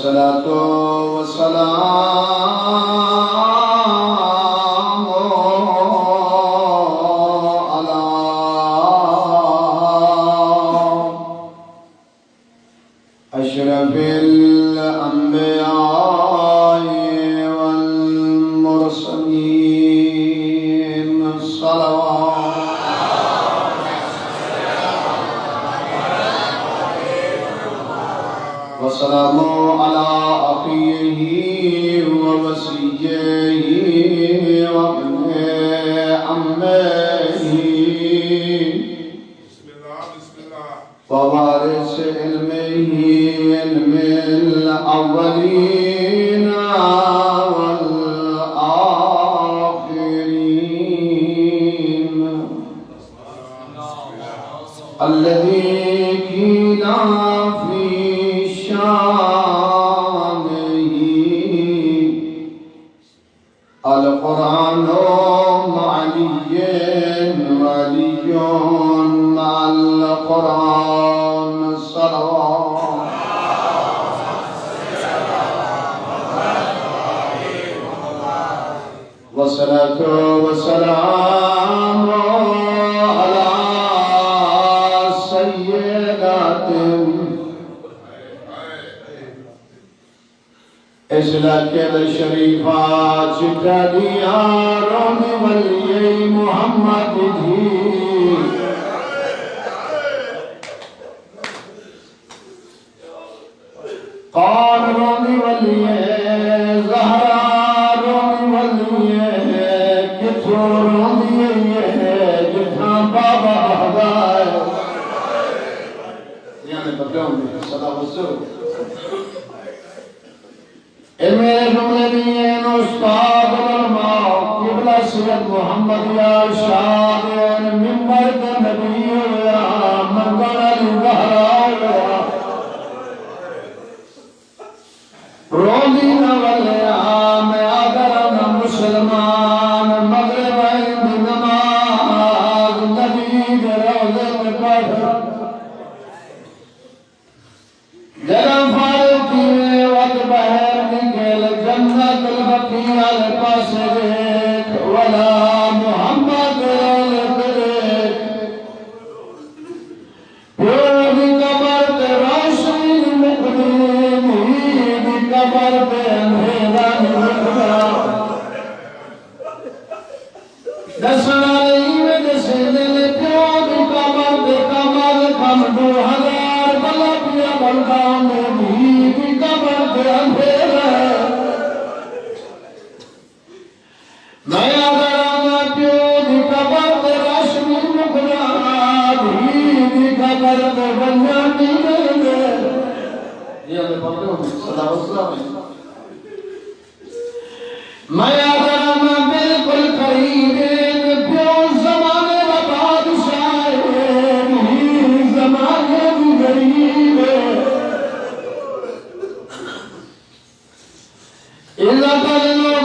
والصلاة والسلام على أشرف الأنبياء والمرسلين الصلوات وسلام على أخيه ووصيه وابن عمه ووارث علمه علم الأولين والآخرين الذي قيل في شانه القرآن علي ولي مع القرآن الصلوات والصلاة والسلام على سيدات اسلک الشریفات چٹریاروں ولی محمد جی کون رونی ولی زہرا رونی ولی کتھوں رونی جتھاں بابا ہدائے یعنی بکروں میں صدا وسلم میرے جملے دین استاد علماء قبلہ سید محمد یا شاد ممبر کے نبی یا منگل علی زہرا روزی نولیا میں آگرم مسلمان مغرب عید نماز نبی کے روزے میں پڑھ جرم فارقی وقت بہر نکل جنت البقیع الپاس دیکھ ولا محمد رولت دیکھ پیوری قبر تے روشنی مقدیم ہی قبر تے انہیرہ نکلا دسنا نہیں میں جسے دل پیوری قبر تے قبر کم 2000 بلبیا بلدان بھی قبر تے انہیرہ میں آدھرانا پیو دی قبر تے راشمی مکنا بھی قبر تے بنیانی میں یہ ہمیں پڑھتے ہوں صدا وسلم میں آدھرانا بالکل قریب پیو زمانے و بادشاہ بھی زمانے بھی غریب اللہ تعالیٰ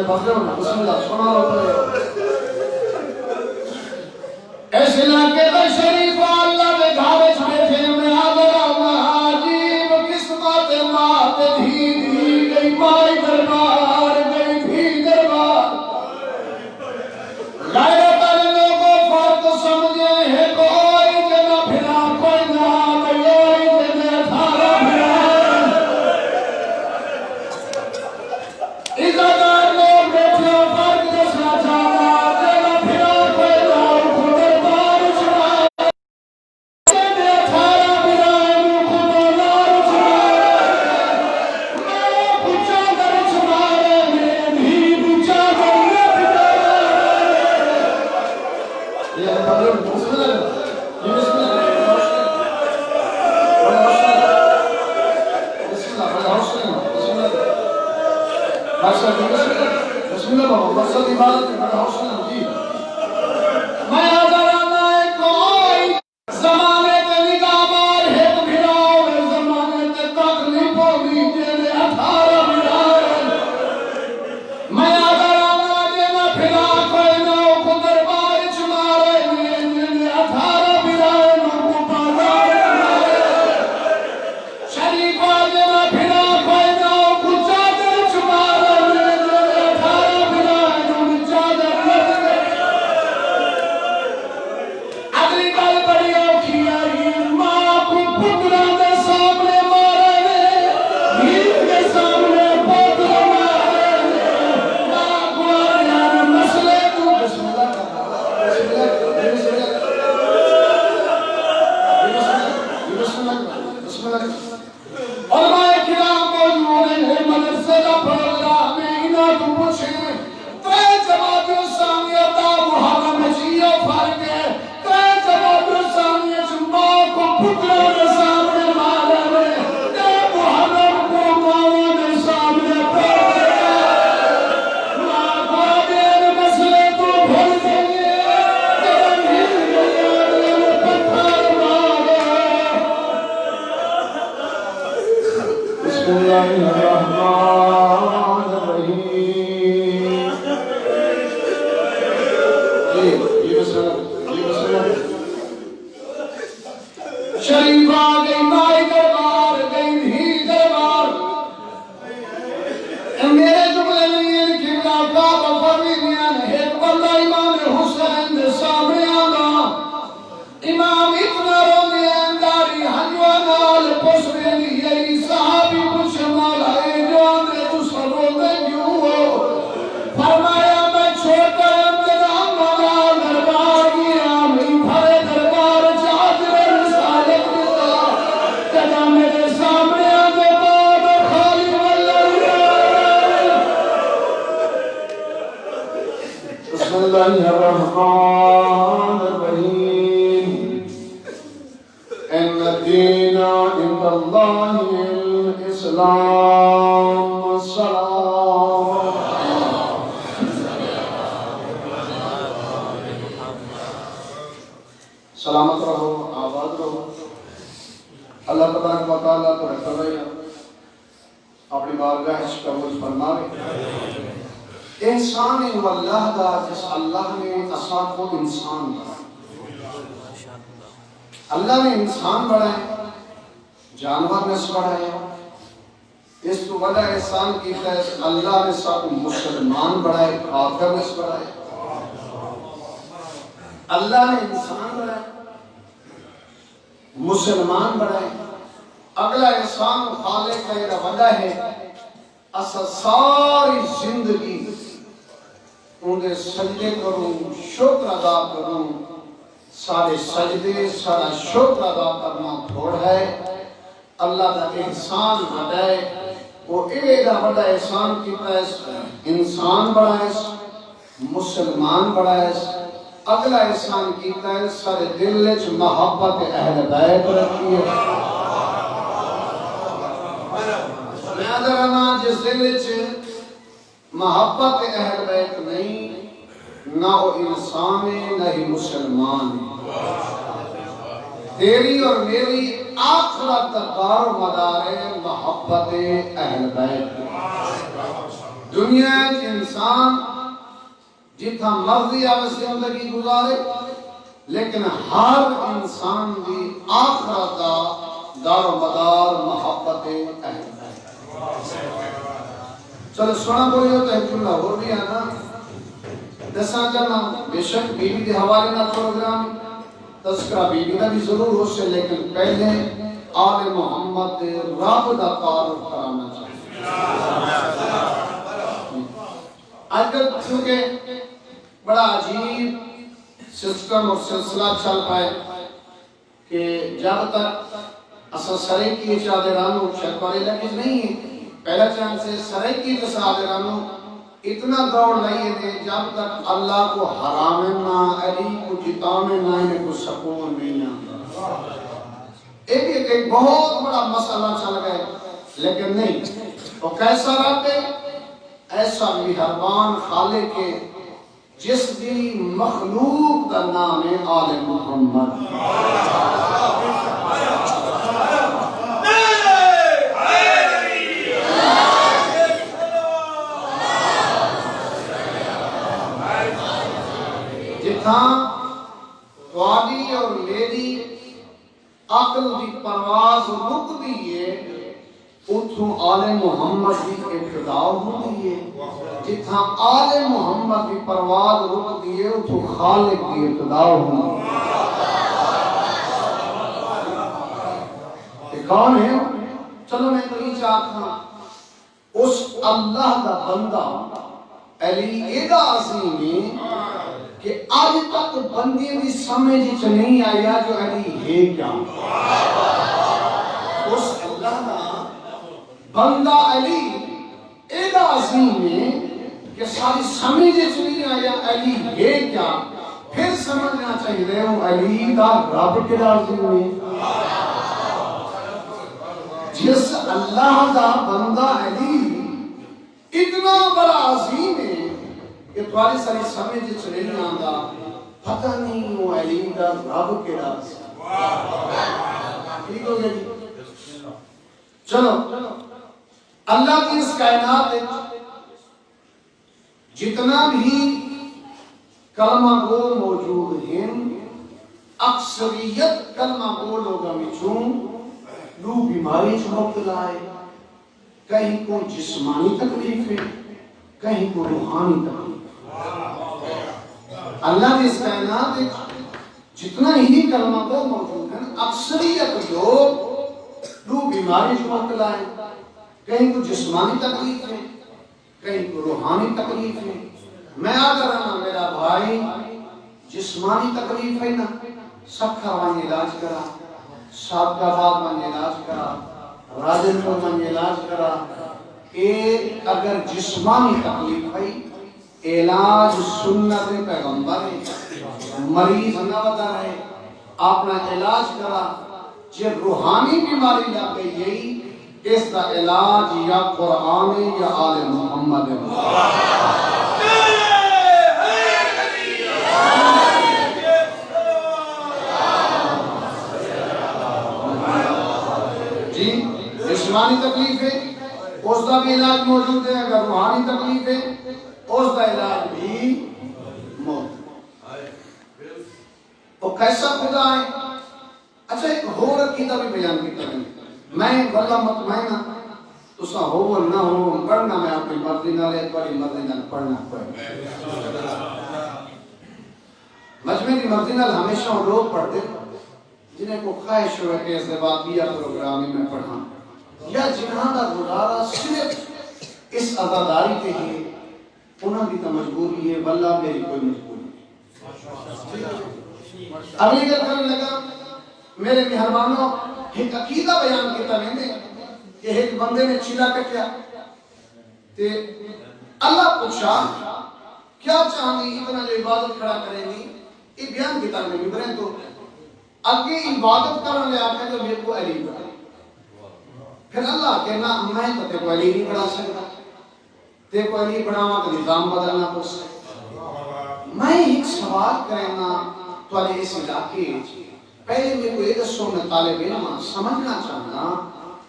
میں بھگ رہے ہو بسم اللہ سنا رہو اس علاقے کا شریف اللہ کے گھر بیٹھے میں آدر عجیب قسمت مات دھی دی گئی مائی دربار گئی بھی دربار غیرت والوں کو فرق سمجھے ہے کوئی جنا پھرا کوئی نہ کوئی جنا تھارا پھرا عزتدار لوگ بیٹھے فرق دسنا چاہتا جنا پھرا کوئی نہ خود دربار چھڑا جنا تھارا پھرا خود دربار چھڑا میں پوچھا در چھڑا میں بھی پوچھا در پھرا یہ بڑے بسم اللہ یہ بسم اللہ بسم اللہ بسم اللہ بسم اللہ بابا مقصد عبادت ہے بڑا حوصلہ جی میں آدھرانا ہے کوئی زمانے تے نگاہ مار ہے تو پھراؤ زمانے تے تکلیف ہوگی جیلے 18 بھراؤ میں آدھرانا جینا پھرا کوئی نہ خود دربار چمارے جیلے 18 بھراؤ نوکو بازار چمارے شریفہ جینا پھرا کوئی نہ خود چادر چمارے جیلے 18 بھراؤ نوکو چادر لگے اگلی گل بڑی اوکھی آئی ماں کو پتروں کے سامنے مارے بھیڑ کے سامنے پتر مارے ماں کو آریان مسئلے تو بسم اللہ بسم اللہ علماء کرام موجود ہیں مدرسے کا پروگرام میں انہاں تو پوچھیں ترے جماعتوں سامنے دا محرم جیو فرق ہے ترے جماعتوں سامنے ماں کو پتروں کے سامنے مارے تے محرم کو ماں کے سامنے پڑھے ماں کو دیر مسئلے تو بھول گئے تیرے بھیل گئے پتھر مارے بسم اللہ الرحمن الرحیم جی بسم اللہ شریف آ گئی مائی دربار گئی بھی دربار میرے جملے نہیں ہیں کہ کعبہ فرمیان ایک بندہ امام حسین دے سامنے آگا امام اتنا رونے انداری ہنجوہ نال پسرے لیے صحابی پوچھ مولا اے جو اندرے تس رونے کیوں ہو فرمایا میں چھوٹا میرا مولا دربار گیا میں بھرے دربار چادر رسالت دیتا جدا میرے سامنے آگے باب خالی واللہ بسم اللہ الرحمن الرحیم ان الدین عند اللہ الاسلام السلام سلامت رہو آباد رہو اللہ تبارک و تعالیٰ تو رکھتا رہے اپنی بارگاہ قبول فرمائے احسان واللہ دا جس اللہ نے اسا کو انسان بنائے اللہ نے انسان بڑھائے جانور نے بڑھائے اس تو بڑا احسان کی ہے اللہ نے سب مسلمان بڑھائے کافر نے بڑھائے اللہ نے انسان بڑھائے مسلمان بڑھائے اگلا احسان خالق کا یہ وعدہ ہے اسا ساری زندگی انہیں سجدے کروں شکر ادا کروں سارے سجدے سارا شکر ادا کرنا تھوڑ ہے اللہ دا احسان بڑھائے وہ اے دا بڑا احسان کیتا ہے انسان بڑھائے مسلمان بڑھائے اگلا احسان کیتا ہے سارے دل وچ محبت اہل بیت رکھی ہے میں ادرانا جس دل وچ محبت اہل بیت نہیں نہ وہ انسان ہے نہ ہی مسلمان ہے تیری اور میری آخرت دار و مدار محبت اہل بیت دنیا انسان جتھا مرضی آوے زندگی گزارے لیکن ہر انسان دی آخرت دا دار و مدار محبت اہل چلو سونا بولی ہو تحت اللہ ہو بھی آنا دسان جانا بے شک بی بی دے حوالے نہ پروگرام تذکرہ بی بی دا بھی ضرور ہو سے لیکن پہلے آل محمد رب دا تعارف کرانا چاہیے آج کل چونکہ بڑا عجیب سسٹم اور سلسلہ چل پائے کہ جب تک اصل سرے کی چادرانو شکوارے لگز نہیں ہے پہلا چانس سے سرے کی چادرانو اتنا دوڑ لئیے تھے جب تک اللہ کو حرام نہ علی کو جتام نہ انہیں کو سکون نہیں آتا ایک بہت بڑا مسئلہ چل گئے لیکن نہیں وہ کیسا رب ہے ایسا مہربان خالق کے جس دی مخلوق کا نام ہے آل محمد جتھاں توادی اور لیدی عقل دی پرواز رک دیئے اتھوں آل محمد دی ابتدا ہو دیئے جتھاں آل محمد دی پرواز رک دیئے اتھوں خالق دی ابتدا ہو دیئے کون ہے؟ چلو میں تو یہ چاہتا اس اللہ دا بندہ علی ایدہ عظیم ہے کہ آج تک بندے بھی سمجھ نہیں آیا جو علی ہے کیا اس اللہ کا بندہ علی ایدہ عظیم ہے کہ ساری سمجھ نہیں آیا علی ہے کیا پھر سمجھنا چاہیے ہوں علی کا رب کے عظیم ہے جس اللہ کا بندہ علی اتنا بڑا عظیم ہے کہ تمہاری ساری سمجھ نہیں آندا پتہ نہیں وہ علی دا رب کے راز ٹھیک ہو گیا جی چلو اللہ کی اس کائنات جتنا بھی کلمہ گو موجود ہیں اکثریت کلمہ گو لوگوں میں چون لو بیماری سے مبتلا ہے کہیں کو جسمانی تکلیف ہے کہیں کو روحانی تکلیف اللہ کی اس کائنات جتنا ہی کلمہ کو موجود ہیں اکثریت لوگ بیماری سے مبتلا ہے کہیں کو جسمانی تکلیف ہے کہیں کو روحانی تکلیف ہے میں اگر میرا بھائی جسمانی تکلیف ہے نا سکھا وانی علاج کرا سابقہ بعد وانی علاج کرا راجن کو وانی علاج کرا اگر جسمانی تکلیف ہے علاج سنت پیغمبر ہے مریض نہ بتا رہے اپنا علاج کرا جب روحانی بیماری لگ گئی یہی اس کا علاج یا قرآن یا آل محمد جی جسمانی تکلیف ہے اس کا بھی علاج موجود ہے اگر روحانی تکلیف ہے اس کا علاج بھی موجود وہ کیسا خدا ہے اچھا ایک ہو عقیدہ بھی بیان کرتا ہے میں واللہ مطمئنہ تو سا ہو نہ ہو پڑھنا میں اپنی مرضی نہ لے بڑی مرضی نہ پڑھنا پڑے مجمع کی مرضی نہ ہمیشہ لوگ پڑھتے جنہیں کو خواہش ہوئے کہ اس دبابیہ پروگرامی میں پڑھا یا جنہاں دا گزارا صرف اس عزاداری کے لیے انہوں کی تو مجبوری ہے واللہ میری کوئی مجبوری اگلی گل کرنے لگا میرے مہربانوں ایک عقیدہ بیان کیتا میں نے کہ ایک بندے نے چیلا کٹیا تے اللہ پوچھا کیا چاہنی اتنا جو عبادت کھڑا کرے گی یہ بیان کیتا میں نے بریں تو اگے عبادت کرنے لے آتے جو میرے کو علی بڑھا پھر اللہ کہنا میں تو تے کو علی نہیں بڑھا سکتا تے کو علی بڑھاوا کا نظام بدلنا پڑ میں ایک سوال کرنا تو علی اس علاقے پہلے میں کوئی دسو میں طالب علم سمجھنا چاہنا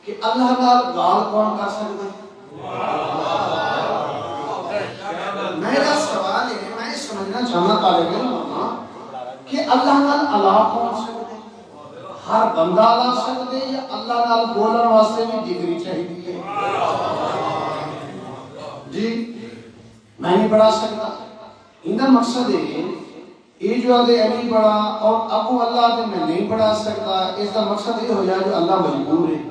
کہ اللہ کا گال کون کر سکتا ہے اللہ نال اللہ پہنچ سکتے ہر بندہ لا سکتے یا اللہ نال بولن واسطے بھی جگری چاہیے جی میں نہیں پڑھا سکتا ان کا مقصد ہے یہ جو آدھے علی پڑھا اور ابو اللہ دے میں نہیں پڑھا سکتا اس کا مقصد یہ ہو جائے جو اللہ مجبور ہے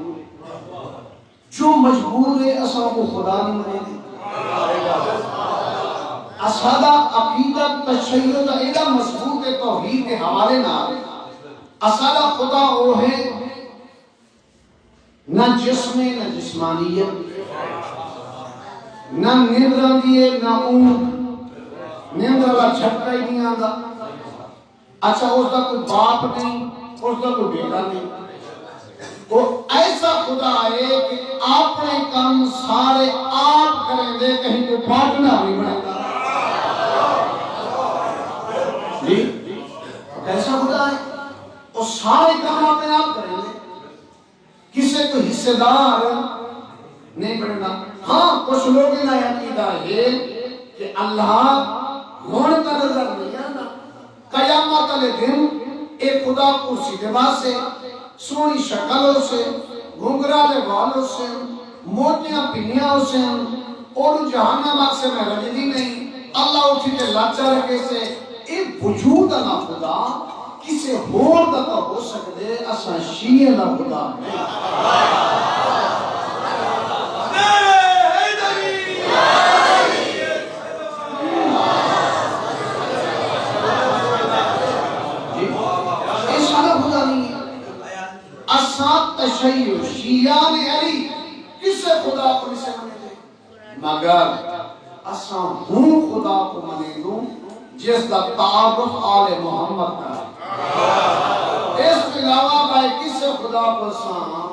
جو مجبور ہے اساں کو خدا نہیں منے دے اسادہ عقیدت تشیع دا ایڈا مضبوط ہے توحید کے حوالے نہ اسادہ خدا وہ ہے نہ جسم نہ جسمانیت نہ نیندرا دیے نہ اونٹ نیندرا کا جھٹکا ہی نہیں آتا اچھا اس کا کوئی باپ نہیں اس کا کوئی بیٹا نہیں وہ ایسا خدا ہے کہ اپنے کام سارے آپ کریں دے کہیں کوئی پارٹنر نہیں بنے گا جی کیسا خدا ہے وہ سارے کام اپنے آپ کریں گے کسے کو حصے دار نہیں بنے گا ہاں کچھ لوگ نہ عقیدہ ہے کہ اللہ ہونے کا نظر نہیں آنا قیامت علیہ دن ایک خدا کرسی کے بعد سے سونی شکلوں سے گھنگرالے والوں سے موٹیاں پنیاں سے اور جہنم سے میں رجدی نہیں اللہ اٹھی کے لاچا رکھے سے ایک وجود نہ خدا کسے ہور دا ہو سکتے اساں شیعہ نہ خدا تشیع شیعان علی کسے خدا کو اسے منے دے مگر اساں ہوں خدا کو منے دوں جس دا تعارف آل محمد کا اس کے علاوہ بھائی کسے خدا کو اساں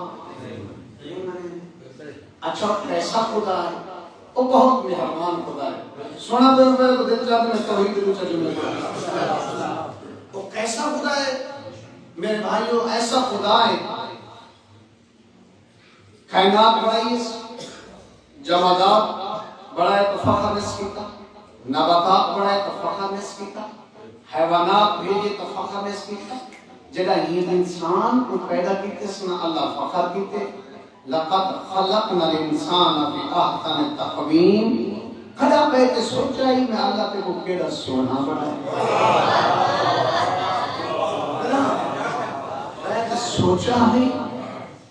اچھا ایسا خدا ہے وہ بہت مہربان خدا ہے سونا دے میں تو دل جاتے میں توحید دل چاہتے میں وہ کیسا خدا ہے میرے بھائیوں ایسا خدا ہے کائنات بڑھائی جمادات بڑھائے تو فخر نس کیتا نباتات بڑھائے تو فخر نس کیتا حیوانات بھیجے تو فخر نس کیتا جگہ یہ انسان کو پیدا کیتے سنا اللہ فخر کیتے لقد خلقنا الانسان فی احسن تقویم کھڑا پہتے سوچا ہی میں اللہ پہ کو کیڑا سونا بڑھائے پہتے سوچا ہی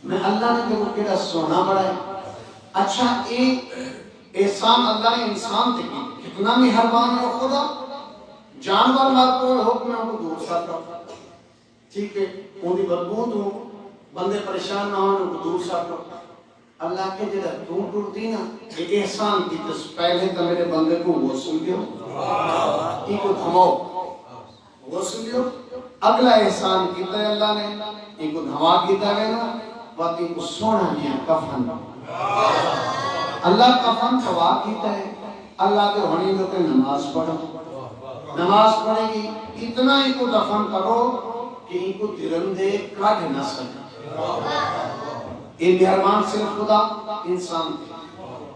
میں اللہ نے جو کہا سونا بڑا ہے اچھا ایک احسان اللہ نے انسان تے کی کتنا مہربان ہے خدا جانور مر کو حکم ہے ان کو دور ساتھ ٹھیک ہے ان کی بدبو تو بندے پریشان نہ ہوں ان کو دور ساتھ اللہ کے جڑا دور ٹوٹتی نا ایک احسان کی تو پہلے تو میرے بندے کو غسل دیو ان کو دھماؤ غسل دیو اگلا احسان کیتا ہے اللہ نے ان کو دھما کیتا ہے نا باقی کو سونا دیا کفن اللہ کفن سوا کیتا ہے اللہ کے ہونے دو کہ نماز پڑھو نماز پڑھے گی اتنا ہی کو دفن کرو کہ ان کو درندے کاٹ نہ سکے یہ مہربان صرف خدا انسان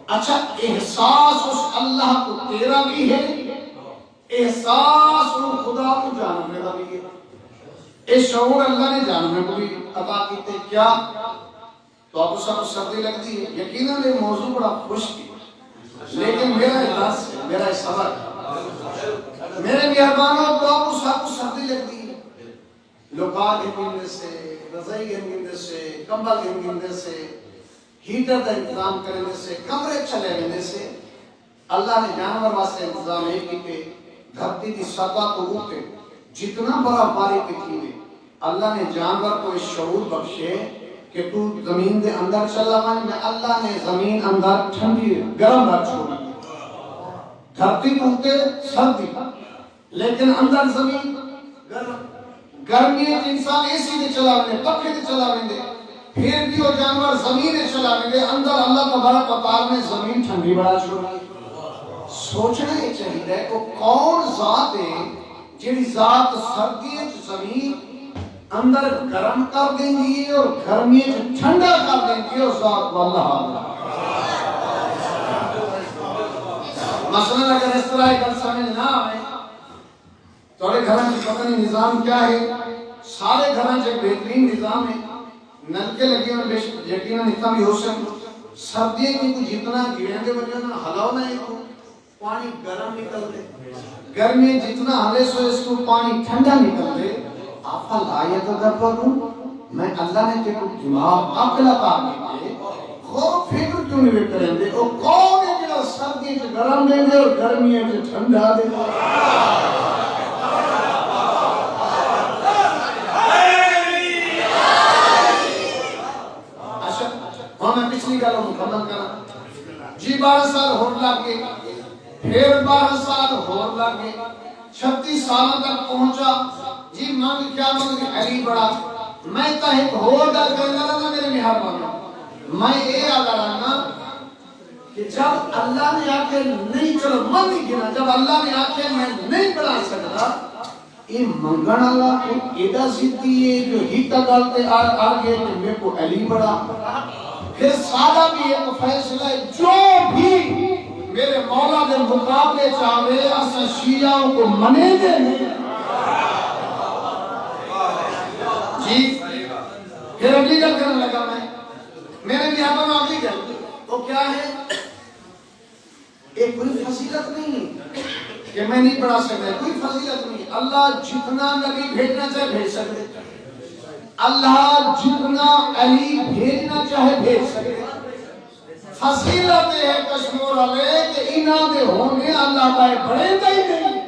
اچھا احساس اس اللہ کو تیرا بھی ہے احساس اس خدا کو جاننے کا بھی ہے اس شعور اللہ نے جاننے کو بھی عطا کیتے کیا تو آپ سب سردی لگتی ہے یقیناً یہ موضوع بڑا خوش کی لیکن میرا درس میرا سبق میرے مہربانوں تو آپ سب سردی لگتی ہے لوکال ہندے سے رضائی ہندے سے کمبل ہندے سے ہیٹر کا انتظام کرنے سے کمرے چلے رہنے سے اللہ نے جانور واسطے انتظام ہے کہ دھرتی کی سطح کو اوپر جتنا بڑا باری پتھی ہے اللہ نے جانور کو اس شعور بخشے کہ تو زمین دے اندر چلا گئے میں اللہ نے زمین اندر ٹھنڈی گرم رکھ چھوڑی دھرتی کو اوپر سردی لیکن اندر زمین گرمی انسان ایسی دے چلا رہے پکھے دے چلا رہے پھر بھی وہ جانور زمین دے چلا رہے اندر اللہ تبارک و تعالی نے زمین ٹھنڈی بڑا چھوڑی سوچنا یہ چاہیے کہ کون ذات ہے جیڑی ذات سردی زمین اندر گرم کر دیں گی اور گرمی ٹھنڈا کر دیں گی اور ذات واللہ مثلا اگر اس طرح ایک سمجھ نہ آئے تھوڑے گھر میں پتہ نہیں نظام کیا ہے، سارے گھر میں ایک بہترین نظام ہے، نلکے لگے ہیں، یقیناً اتنا بھی ہو سکتا سردیوں کی کچھ جتنا گریں دے وجہ نہ ہلاؤ نہ ایک پانی گرم نکلتے، گرمی جتنا ہلے سو اس کو پانی ٹھنڈا نکلتے. آپ لا یتدبرون، میں اللہ نے تیرے دماغ عقل عطا کی غور فکر کیوں نہیں کریں دے، وہ کون ہے جو سردی سے گرم دے دے اور گرمی سے ٹھنڈا دے دے. اچھا ہاں میں پچھلی گل مکمل کرا جی. 12 سال ہور لگ گئے، پھر 12 سال ہور لگ گئے، 36 سال تک پہنچا جی. منگ کیا منگ علی بڑا. میں تا ایک ہور گل کرنا نا میرے مہربان، میں یہ آگا رہنا کہ جب اللہ نے آکے نہیں، چلو من نہیں گنا، جب اللہ نے آکے میں نہیں بڑھا سکتا، یہ منگن اللہ کو ایڈا زدی ہے جو ہی تا گالتے آگے کہ میں کو علی بڑھا. پھر سادہ بھی ایک فیصلہ ہے، جو بھی میرے مولا دے مقابلے چاہے اسا شیعوں کو منے دے جی. پھر اگلی گل کرنے لگا میں، میرے بھی آپ میں اگلی گل تو کیا ہے، ایک کوئی فضیلت نہیں ہے کہ میں نہیں پڑھا سکتا، کوئی فضیلت نہیں. اللہ جتنا نبی بھیجنا چاہے بھیج سکتے، اللہ جتنا علی بھیجنا چاہے بھیج سکتے. فضیلت ہے کشمور والے کہ انہاں دے ہونے اللہ پائے بڑے ہی نہیں.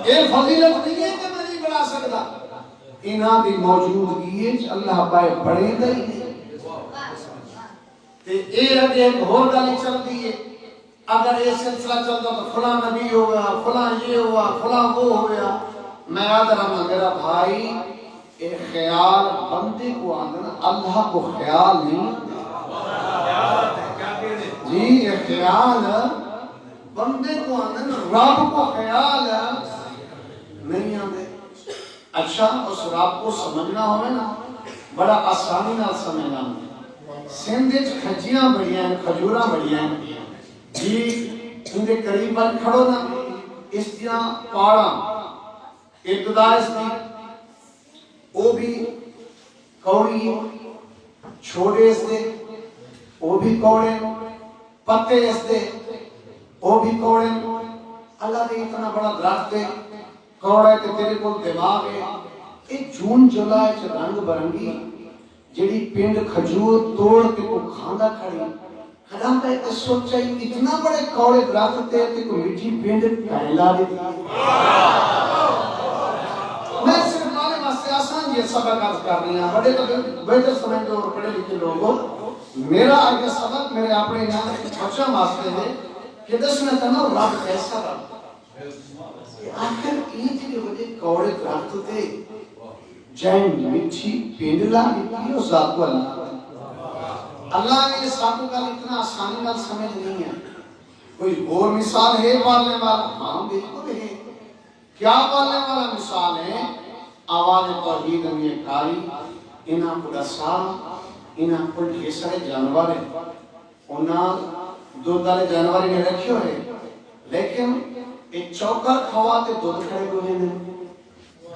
یہ فضیلت نہیں ہے کہ میں نہیں بڑھا سکتا، انہاں دی موجودگی ہے اللہ پائے بڑے ہی نہیں. یہ ایک اور گل چلتی ہے، اگر یہ سلسلہ چلتا تو فلاں نبی ہو گیا، فلاں یہ ہوا، فلاں وہ ہو گیا. میں یاد رہا میرا بھائی، یہ خیال بندے کو آنا، اللہ کو خیال نہیں جی. یہ خیال بندے کو آنا، رب کو خیال نہیں آنے. اچھا اس رب کو سمجھنا ہوئے نا بڑا آسانی نہ سمجھنا. سندھ کھجیاں بڑی ہیں، کھجوراں بڑی ہیں جی. ان کے قریب پر کھڑو نا، اس دیاں پاڑاں ابتدا اس دی وہ بھی کوڑی، چھوڑے اس دے وہ بھی کوڑے، پتے اس دے وہ بھی کوڑے. اللہ نے اتنا بڑا درخت ہے کوڑے کہ تیرے کو دماغ ہے. ایک جون جولائی چ رنگ برنگی جڑی پنڈ کھجور توڑ کے کو کھاندا کھڑی. حالان کا ایک سوچا اتنا بڑے کوڑے درخت تے کہ کوئی میٹھی پنڈ پھیلا دیتی. میں صرف مالے واسطے آسان یہ سبق عرض کر رہی ہیں، بڑے تو بہتر سمجھتے اور پڑھے لکھے لوگوں. میرا آگے سبق میرے اپنے یہاں بچہ واسطے ہے کہ دسنا تنا رب ایسا رب آخر یہ جی وجہ کوڑے درخت تے جائن مٹھی پینڈلا دیتی ہے ذات کو اللہ نے ساتھوں کا اتنا آسانی کا سمجھ نہیں ہے. کوئی اور مثال ہے پالنے والا؟ ہاں بالکل ہے. کیا پالنے والا مثال ہے؟ آواز توحید میں کاری انہاں کو دسا، انہاں کو ڈھیر سارے جانور ہیں، انہاں دو دارے جانور نے رکھے ہوئے، لیکن ایک چوکر کھواتے دودھ کھڑے ہوئے ہیں،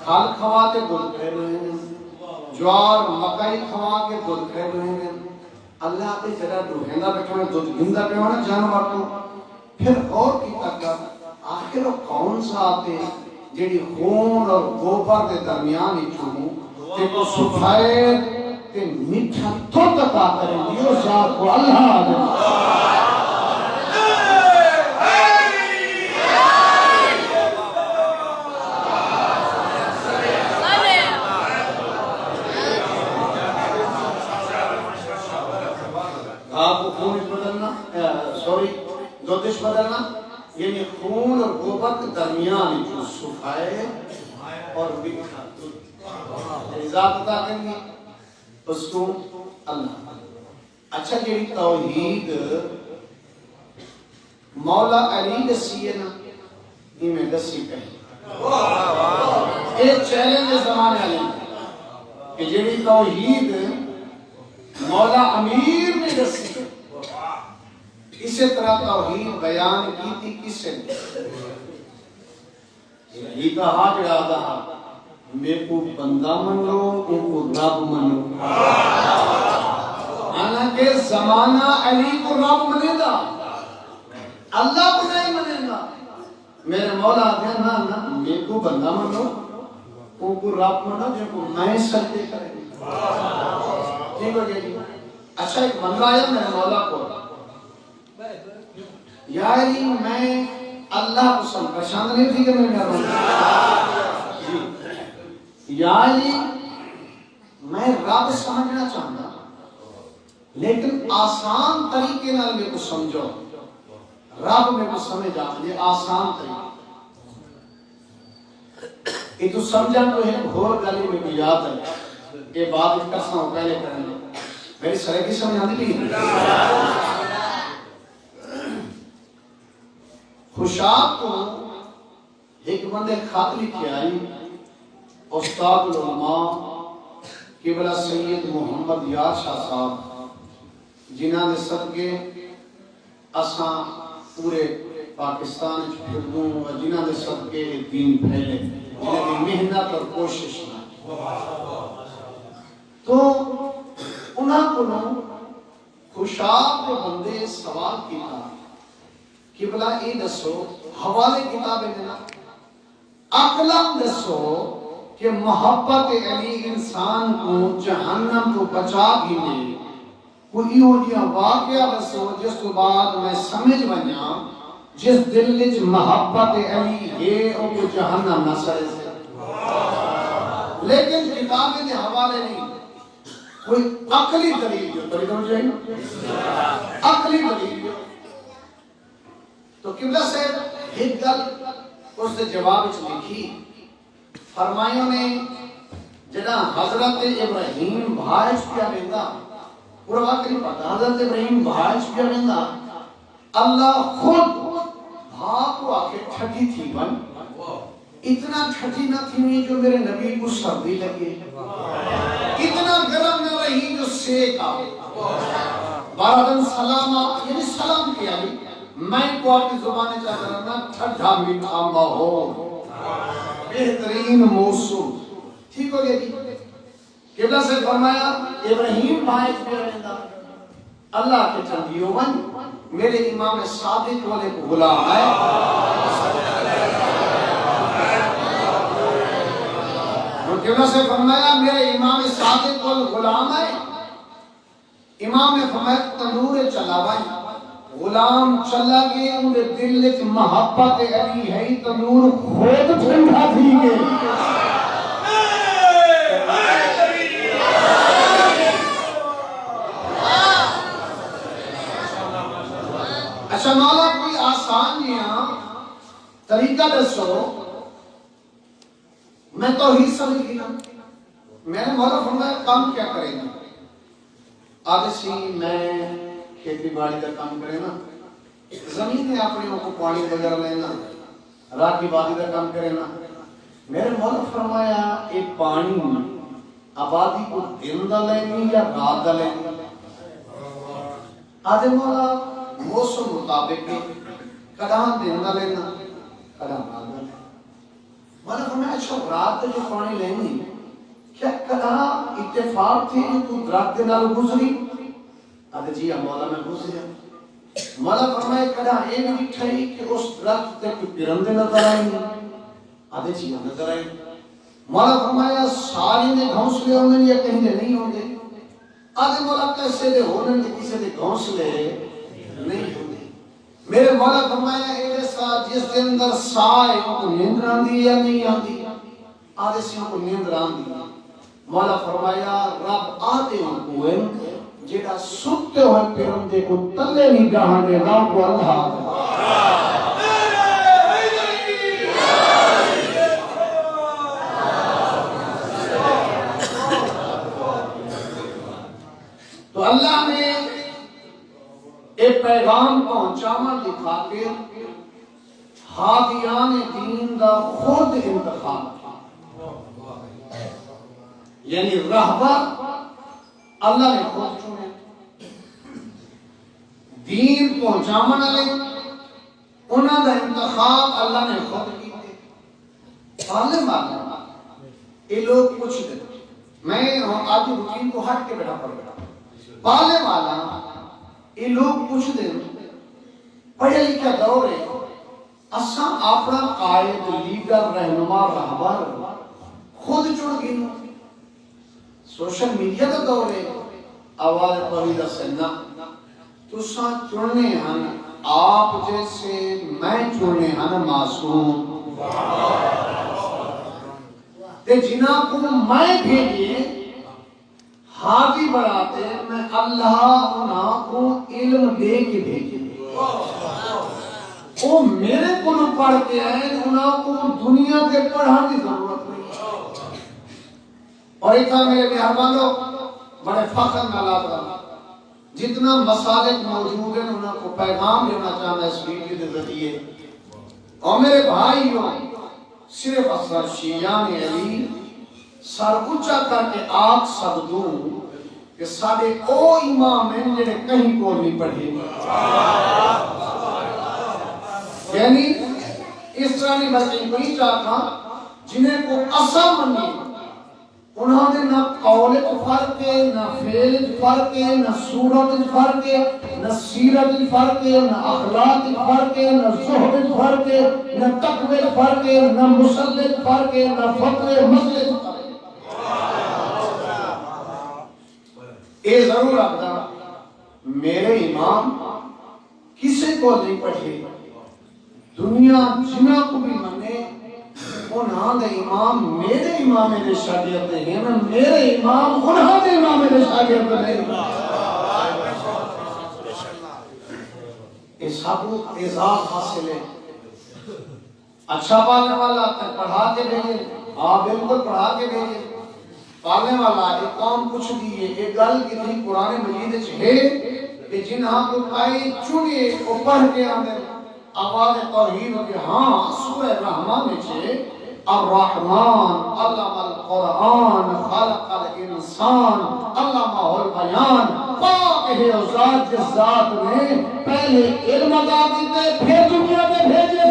کھال کھواتے دودھ کھڑے ہوئے ہیں، جوار مکائی کھوا کے دودھ کھڑے ہوئے ہیں. اللہ آتے جرا روحیندہ بیٹھا ہے دودھ گندہ پہ ہونا جانور کو. پھر اور کی تک آخر وہ کون سا آتے جیڑی خون اور گوبر دے درمیان ہی چھوڑوں کہ کو سفید تے میٹھا دودھ عطا کریں دیو ذات کو اللہ آدم. آپ کو خون بدلنا دودش بدلنا یعنی خون اور گوبر کے درمیان جو سفید اور میٹھا ذات عطا کریں گے اس کو اللہ. اچھا جی توحید مولا علی دسی ہے نا، یہ میں دسی پہلے ایک چیلنج زمانے علی کہ جی توحید مولا امیر نے دسی. اسی طرح توحید بیان کی تھی کس سے؟ یہی کہا کہ آدھا میرے کو بندہ من لو ان کو رب من لو. حالانکہ زمانہ علی کو رب منے گا اللہ کو نہیں منے گا. میرے مولا آتے نا میرے کو بندہ من لو ان کو رب منا جن کو میں سجدے کرے. ٹھیک ہو گیا جی. اچھا ایک بندہ آیا میرے مولا کو یا علی میں اللہ کو سن پہچان نہیں تھی کہ میں کر رہا ہوں یا علی میں رب سمجھنا چاہتا لیکن آسان طریقے نال میرے کو سمجھو. رب میرے کو سمجھ آ یہ آسان طریقہ یہ تو سمجھا تو ہے گھور گلی میں بھی یاد ہے یہ بات اس کا ساؤں پہلے کرنے میری سرے کی سمجھ آنے لی. خوشاب کو ایک بندے خط لکھی آئی استاد العلماء قبلہ سید محمد یار شاہ صاحب جنہاں نے صدقے اساں پورے پاکستان پھردوں اور جنہاں نے صدقے دین پھیلے جنہاں کی محنت اور کوشش نہ تو انہاں کو خوشاب کے بندے سوال کیا قبلہ ای دسو حوالے کتابیں دینا اقلم دسو کہ محبت علی انسان کو جہنم کو بچا بھی لے. کوئی ہو جیا واقعہ دسو جس تو بعد میں سمجھ بنیا جس دل وچ محبت علی ہے او کو جہنم نہ سڑے سے. لیکن کتابیں دے حوالے نہیں کوئی عقلی دلیل جو پڑھی ہو جائے عقلی دلیل جو تو قبلہ سے ایک گل اس نے جواب لکھی فرمائیوں نے جنا حضرت ابراہیم بھائش کیا بندہ پورا واقعی پتا حضرت ابراہیم بھائش کیا بندہ اللہ خود بھاپ کو آکے ٹھٹی تھی بن اتنا ٹھٹی نہ تھی جو میرے نبی کو سردی لگے اتنا گرم نہ رہی جو سیک آئے باردن سلامہ یعنی سلام کیا بھی میں کو آپ کی زبانے چاہ رہا ٹھٹھا میٹھا ماحول بہترین موسم. ٹھیک ہو گیا جی. قبلہ سے فرمایا ابراہیم بھائی اللہ کے چندیوں من میرے امام صادق والے کو غلام ہے اور قبلہ سے فرمایا میرے امام صادق والے غلام ہے. امام نے فرمایا تنور چلا بھائی غلام چلا گئے انہیں دل وچ محبت علی ہے تنور خود ٹھنڈا تھی گئے. اچھا مولا کوئی آسان یہاں طریقہ دسو میں توحید سمجھ گیا میں نے مولا فرمایا کام کیا کرے گا آدھسی میں کھیتی باڑی کا کام کرے نا زمین ہے اپنے کو پانی وغیرہ لینا رات کی بادی کا کام کرے نا. میرے مولا فرمایا ایک پانی آبادی کو دن دا لینی یا رات دا لینی آدھے مولا موسم مطابق کداں دن دا لینا کداں رات دا لینا. مولا فرمایا اچھا رات جو پانی لینی کیا کداں اتفاق تھی جو تو رات کے نال گزری آدھے جی مولا میں گزریا. مولا فرمائے کڑا ایک بٹھائی کہ اس درخت تک پرندے نظر آئیں گے آدھے جی نظر آئیں. مولا فرمایا ساری نے گھونسلے ہوں گے یا کہیں دے نہیں ہوں گے آدھے مولا کیسے دے ہونے کے کسی دے گھونسلے نہیں ہوں گے. میرے مولا فرمایا ایک ساتھ جس کے اندر سائے کو نیند راندی یا نہیں آندی آدھے سے کو نیند راندی. مولا فرمایا رب آدھے کو جیڑا سکتے ہوئے پرندے کو تلے نہیں جہاں دے نام کو اللہ تو اللہ نے ایک پیغام پہنچاما دکھا کے ہادیان دین دا خود انتخاب یعنی رہبر اللہ نے خود چنے دین پہنچامن والے انہاں دا انتخاب اللہ نے خود کیتے. پالنے والا یہ لوگ پوچھ دے میں آج روٹین کو ہٹ کے بیٹھا پڑ گیا پالنے والا یہ لوگ پوچھ دے پڑھے لکھا دور ہے اساں اپنا قائد لیڈر رہنما رہبر خود چن گئے سوشل میڈیا کا دور ہے آواز پوری دسنا تو ساں چننے ہن آپ جیسے میں چننے ہن معصوم تے جنہ کو میں بھیجے ہادی بناتے میں اللہ انہاں کو علم دے کے بھیجے وہ میرے کو پڑھ کے آئے انہاں کو دنیا کے پڑھانے کی ضرورت نہیں اور اتنا میرے مہربانوں بڑے فخر نالات رہا جتنا مسالک موجود ہیں انہاں کو پیغام دینا چاہنا اس ویڈیو کے ذریعے اور میرے بھائیوں صرف اثر شیعان علی سر اونچا کر کے آگ سب دوں کہ سارے او امام ہیں جنہیں کہیں کو نہیں پڑھے یعنی اس طرح نہیں بلکہ کوئی چاہتا جنہیں کو اصل منی انہوں نے نہ قول فرق ہے نہ فعل فرق ہے نہ صورت فرق ہے نہ سیرت فرق ہے نہ اخلاق فرق ہے نہ زہد فرق ہے نہ تقوی فرق ہے نہ مسلط فرق ہے نہ فقہ مسلط فرق ہے یہ ضرور آتا میرے امام کسی کو نہیں پڑھے دنیا جنہ کو بھی منے انہاں دے امام میرے امام دے شاگرد ہیں میرے امام انہاں دے امام دے شاگرد ہیں اس حقوق اعزاز حاصل ہے اچھا پالنے والا پڑھا کے بھیجے ہاں بالکل پڑھا کے بھیجے پالنے والا ایک قوم کچھ دیئے ایک گل کی تھی قرآن مجید ہے کہ جنہاں کو کائی چنیے وہ پڑھ کے آنے آواز توحید کہ ہاں سورہ رحمان میں چھے الرحمن علم القرآن خلق الانسان علمہ البیان پاک ہے اس ذات جس ذات نے پہلے علم عطا دیتے پھر دنیا میں بھیجے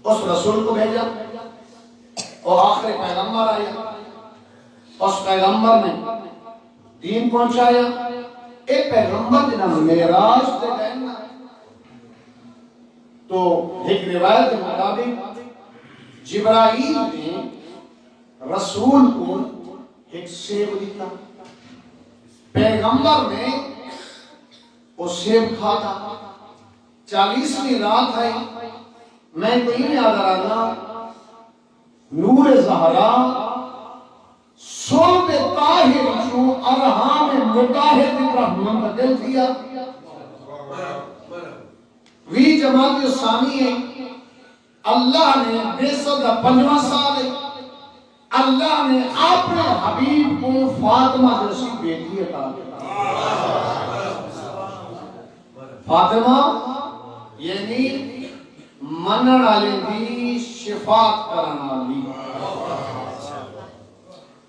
اس رسول کو بھیجا اور آخر پیغمبر آیا اس پیغمبر نے دین پہنچایا ایک پیغمبر جنہاں معراج سے گئے تو ایک روایت کے مطابق جبرائیل نے رسول کو ایک سیب دیتا پیغمبر نے وہ سیب کھاتا 40ویں رات آئی میں کو ہی یاد رہا نور زہرا صلب طاہر جو ارحام مطاہر طرف منتقل کیا وی جماعت ثانی ہے اللہ نے 255 سال ہے اللہ نے اپنے حبیب کو فاطمہ جیسی بیٹی عطا کی فاطمہ یعنی منن والے دی شفاعت کرنا والی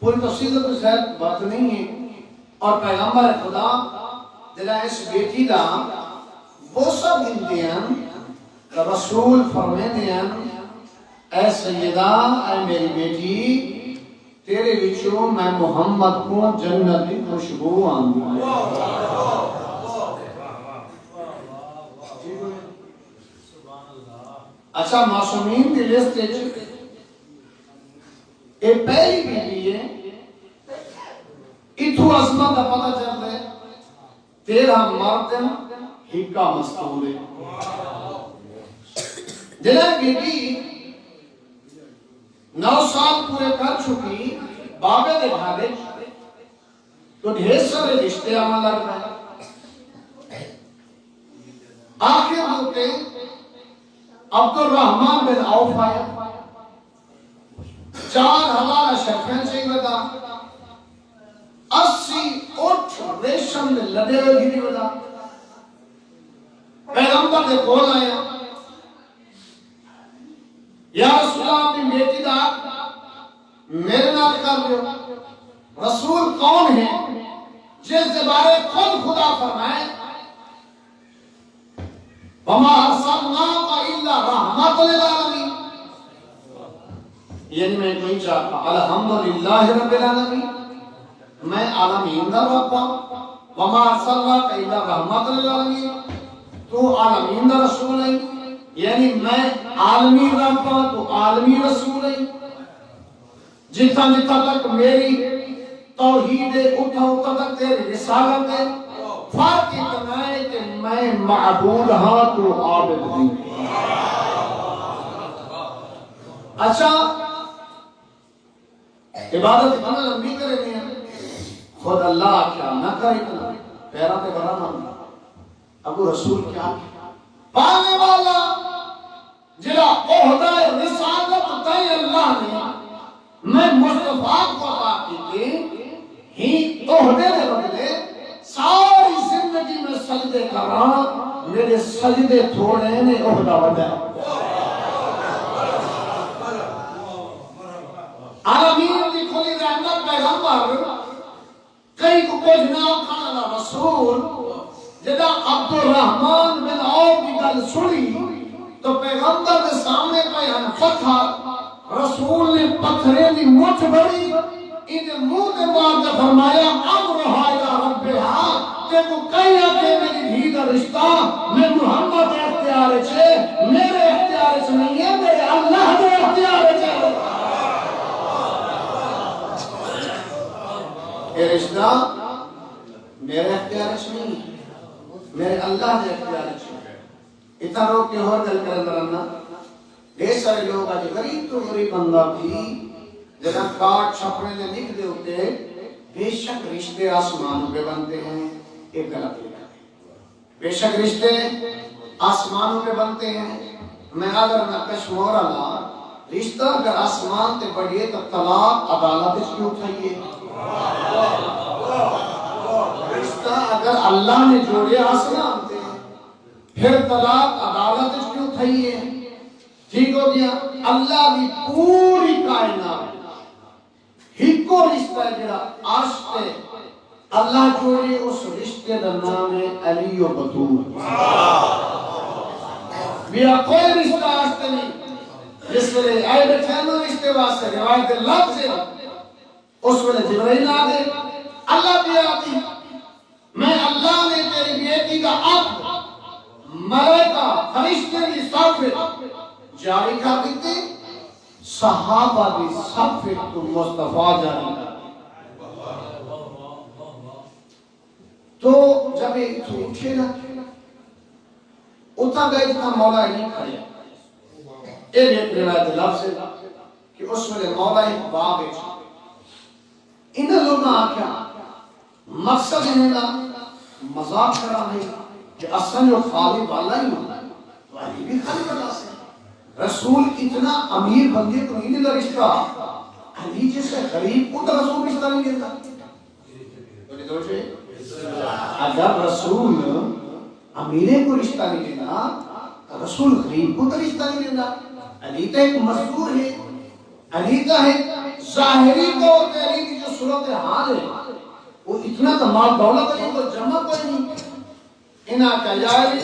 پوری تفصیل تو شاید بات نہیں ہے اور پیغمبر خدا دلہ اس بیٹی دا بوسہ گنتے ہیں رسول فرمینے ہیں اے سیدہ اے میری بیٹی تیرے وچوں میں محمد کو جنت کی خوشبو آندی اچھا معصومین کی لسٹ یہ پہلی بیٹی ہے اتھو عظمت کا پتہ چلتا ہے 13 مردن ہکا مستور ہے جنہیں بیٹی 9 سال پورے کر چکی بابے دے گھارے تو ڈھیر سارے رشتے عمل لگ رہے آخر ہوتے عبد الرحمن بن عوف آیا 4000 شرفین سے بتا 80 اٹھ ریشم دے لڑے ہوئے گھری بتا پیغمبر دے کول آیا یا رسول اللہ اپنی بیٹی دا میرے نال کر دیو رسول کون ہے جس کے بارے خود خدا فرمائے وما ارسلناک الا اللہ رحمت للعالمین، یعنی میں کوئی چاہتا الحمدللہ رب العالمین، میں عالمین دا رب ہوں، وما ارسلناک الا رحمت للعالمین، تو عالمین دا رسول ہے، یعنی میں عالمی رب ہوں تو عالمی رسول ہے۔ جتنا جتنا تک میری توحید ہے اتنا تک تیری رسالت ہے، فرق اتنا ہے کہ میں معبود ہاں تو عابد نہیں۔ اچھا عبادت اتنا لمبی کرے دیا، خود اللہ کیا نہ کرے اتنا پیرا تے بڑا نام ابو رسول کیا پانے والا جلا عہدہ رسالت تے اللہ نے میں مصطفیٰ کو عطا کی ہی عہدے دے بدلے ساری زندگی میں سجدے کر رہا، میرے سجدے تھوڑے نے عہدہ بدلا۔ عالمین کی کھلی رحمت پیغمبر کئی کو کچھ نہ کھانا رسول، جدا عبد الرحمن بن عوف کی گل سنی تو پیغمبر کے سامنے پہ پتھر، رسول نے پتھرے دی مٹھ بڑی انہیں منہ کے بعد فرمایا امرہا یا ربہا، کہ وہ کہیا کہ میری بھی کا رشتہ میں محمد اختیار چھے، میرے اختیار سے نہیں ہے، میرے اللہ کے اختیار چھے۔ یہ رشتہ میرے اختیار سے نہیں ہے، میرے اللہ کے اختیار چھے۔ اتنا روک کے اور گل کر اندر ڈھیر سارے لوگ آج غریب تو غریب بندہ بھی جہاں کارڈ چھپنے نے لکھ دے ہوتے بے شک رشتے آسمانوں پہ بنتے ہیں، ایک غلط لکھا ہے۔ بے شک رشتے آسمانوں پہ بنتے ہیں، میں اگر نقش مورا لا رشتہ اگر آسمان تے بڑھئے تو طلاق عدالت اس کی اٹھائیے۔ رشتہ اگر اللہ نے جوڑے آسمان تے پھر طلاق عدالت اس کی اٹھائیے۔ ٹھیک ہو گیا؟ اللہ بھی پوری کائنات ہکو رشتہ ہے جڑا عاشق ہے اللہ جوڑے، اس رشتے دا نام ہے علی و بطول۔ بیا کوئی رشتہ عاشق نہیں، جس ویلے آئے بیٹھے نا رشتے واسطے روایت لفظ ہے، اس ویلے جبرائیل آ گئے، اللہ بھی آتی میں اللہ نے تیری بیٹی کا عبد ملائکہ فرشتے کی صافت جاری کر دیتے، صحابہ بھی صفت تو مصطفیٰ جاری کر دیتے۔ تو جب ایک اٹھے نا اتنا گئے جتنا مولا ہی کھڑے، ایک روایت لفظ ہے کہ اس میں مولا ہی باغ ہے، انہاں لوگاں آکھیا مقصد انہیں دا مذاق کرا ہے کہ اصلا جو خالی والا ہی ہوتا ہے والی بھی خالی بنا سے رسول اتنا امیر بندے کو نہیں دیتا رشتہ، علی جیسے غریب کو تو رسول رشتہ نہیں دیتا۔ اگر رسول امیرے کو رشتہ نہیں دینا تو رسول غریب کو تو رشتہ نہیں دینا۔ علی تو ایک مزدور ہے، علی کا ہے ظاہری طور پہ علی کی جو صورت حال ہے وہ اتنا تو مال دولت نہیں تو جمع کوئی نہیں۔ انہاں کا جائے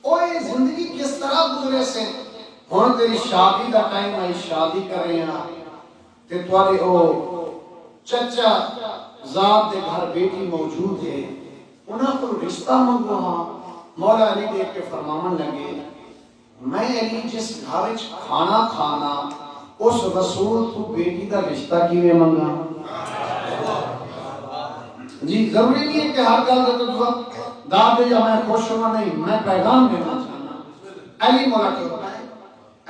اوہ زندگی کس طرح گزرے سے ہون تیری شادی دا ٹائم آئی شادی کر رہے ہیں تے توارے او چچا ذات دے گھر بیٹی موجود ہے، انہاں کو رشتہ منگو ہاں۔ مولا علی دیکھ کے فرماون لگے میں علی جس گھر کھانا کھانا اس رسول تو بیٹی دا رشتہ کیویں منگا؟ جی ضروری نہیں ہے کہ ہر گل تو داد دے یا میں خوش ہوا نہیں، میں پیغام دینا چاہنا۔ علی مولا کے بتائے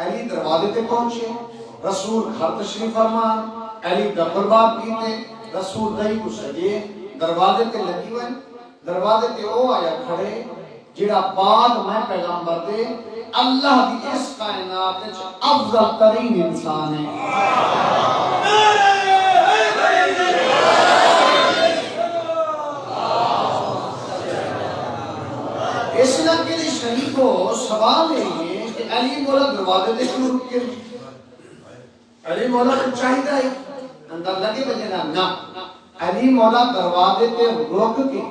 علی دروازے تے پہنچے، رسول گھر تشریف فرمان، علی دبر بات کیتے، رسول دہی کو سجے دروازے تے لگی ہوئے، دروازے تے او آیا کھڑے جڑا بعد میں پیغمبر دے اللہ دی اس کائنات وچ افضل ترین انسان ہے۔ اس نہ کے شریف کو سوال ہے کہ علی مولا دروازے تے کیوں رک کے؟ علی مولا کو چاہیے ہے اندر لگے بجنا نہ، علی مولا دروازے تے روک کے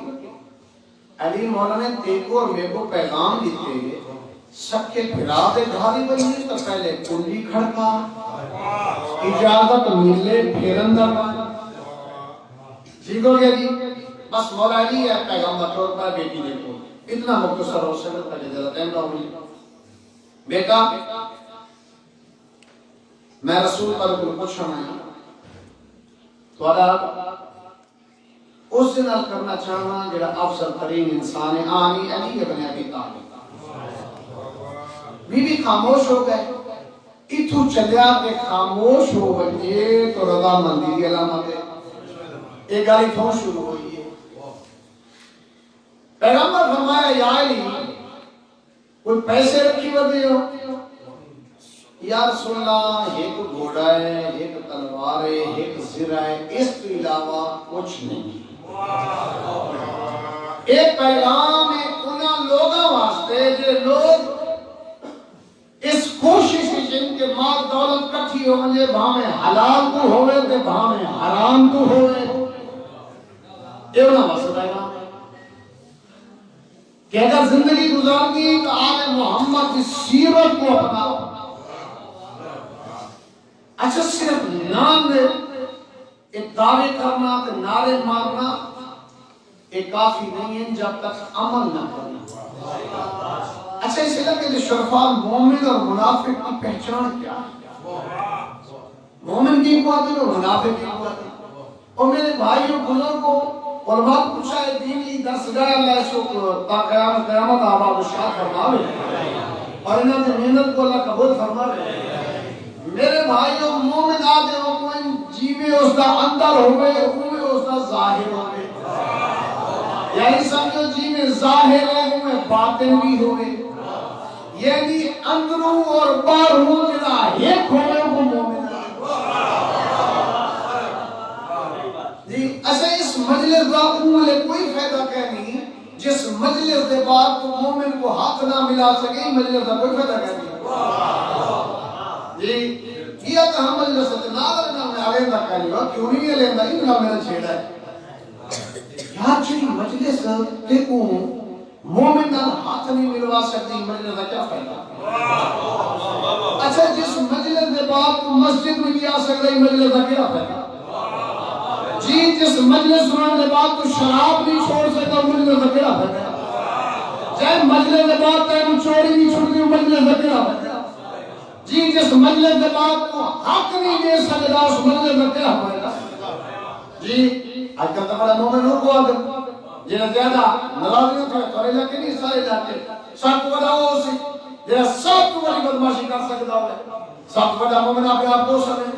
علی مولا نے تیکو اور میرے کو پیغام دیتے سکے پھرا دے گھاری بنی تو پہلے کنڈی کھڑکا اجازت ملے پھرندہ پانا ٹھیک ہو گیا جی بس مولا علی ہے پیغمبر طور پر بیٹی دیکھو اتنا مختصر ہو سکتا پہلے ذرا ٹائم نہ ہوئی بیٹا میں رسول پر کوئی پوچھنا ہے تھوڑا اس دن کرنا چاہنا جڑا افضل ترین انسان ہے آنی علی ابن ابی طالب بی بی خاموش ہو گئے اتھو چلیا کہ خاموش ہو گئے تو رضا مندی کی علامت ہے ایک گالی تھوں شروع ہوئی ہے پیغمبر فرمایا یا علی کوئی پیسے رکھی ودی ہو یا رسول اللہ ایک گھوڑا ہے ایک تلوار ہے ایک زرہ ہے اس کے علاوہ کچھ نہیں ایک پیغام ہے انہاں لوگاں واسطے جو لوگ اس کوشش جن کے مال دولت کٹھی ہو منجے بھامے حلال تو ہوئے تے بھامے حرام تو ہوئے یہ انہاں واسطے پیغام ہے کہ اگر زندگی گزارنی تو آل محمد کی سیرت کو اپناؤ اچھا صرف نام دے ایک دعوے کرنا تے نعرے مارنا ایک کافی نہیں ہے جب تک عمل نہ کرنا اچھا اس لئے کہ شرفاء مومن اور منافق کی پہچان کیا ہے مومن کی قوت ہے اور منافق کی قوت ہے اور میرے بھائیوں بزرگوں علماء پوچھا ہے دین لی درس گاہ اللہ اس کو تا قیامت آباد و شاد فرماوے اور انہوں نے محنت کو اللہ قبول فرماوے میرے بھائیوں مومن آدھے ہو کوئی جیوے اس کا اندر ہوئے ہوئے اس کا ظاہر ہوئے یعنی سمجھو جیوے ظاہر ہوئے باطن بھی ہوئے یعنی اندروں اور باہروں جنا ایک ہوئے وہ مومن جی ایسے اس مجلس کا امولے کوئی فائدہ کہنی جس مجلس دے بعد تو مومن کو حق نہ ملا سکے مجلس کا کوئی فائدہ کہنی جی یہ کہ ہم مجلس سے ناظر نہ میں آگے نہ کہنی ہوا کیوں نہیں لے گا یہ نہ میرا چھیڑا ہے یا چلی مجلس دیکھوں مومن نہ ہاتھ نہیں ملوا سکتی مجلس کا کیا فائدہ اچھا جس مجلس دے بعد تو مسجد میں بھی آ سکتا ہے مجلس کا کیا فائدہ جی جس مجلس سننے کے بعد تو شراب نہیں چھوڑ سکتا مجلس کا کیا فائدہ جائے مجلس کے بعد تو چوری نہیں چھوڑتی مجلس کا کیا فائدہ جی جس مجلس کے بعد تو حق نہیں دے سکتا اس مجلس کا کیا فائدہ جی آج کل تمہارا مومن ہو کو آگے جنہا زیادہ نرازیوں تھے تو علاقے نہیں سارے جاتے سب کو بڑا ہو سی جنہا سب کو بڑی بدماشی کر سکتا ہوئے سب کو بڑا مومن آپ آپ دو سکتے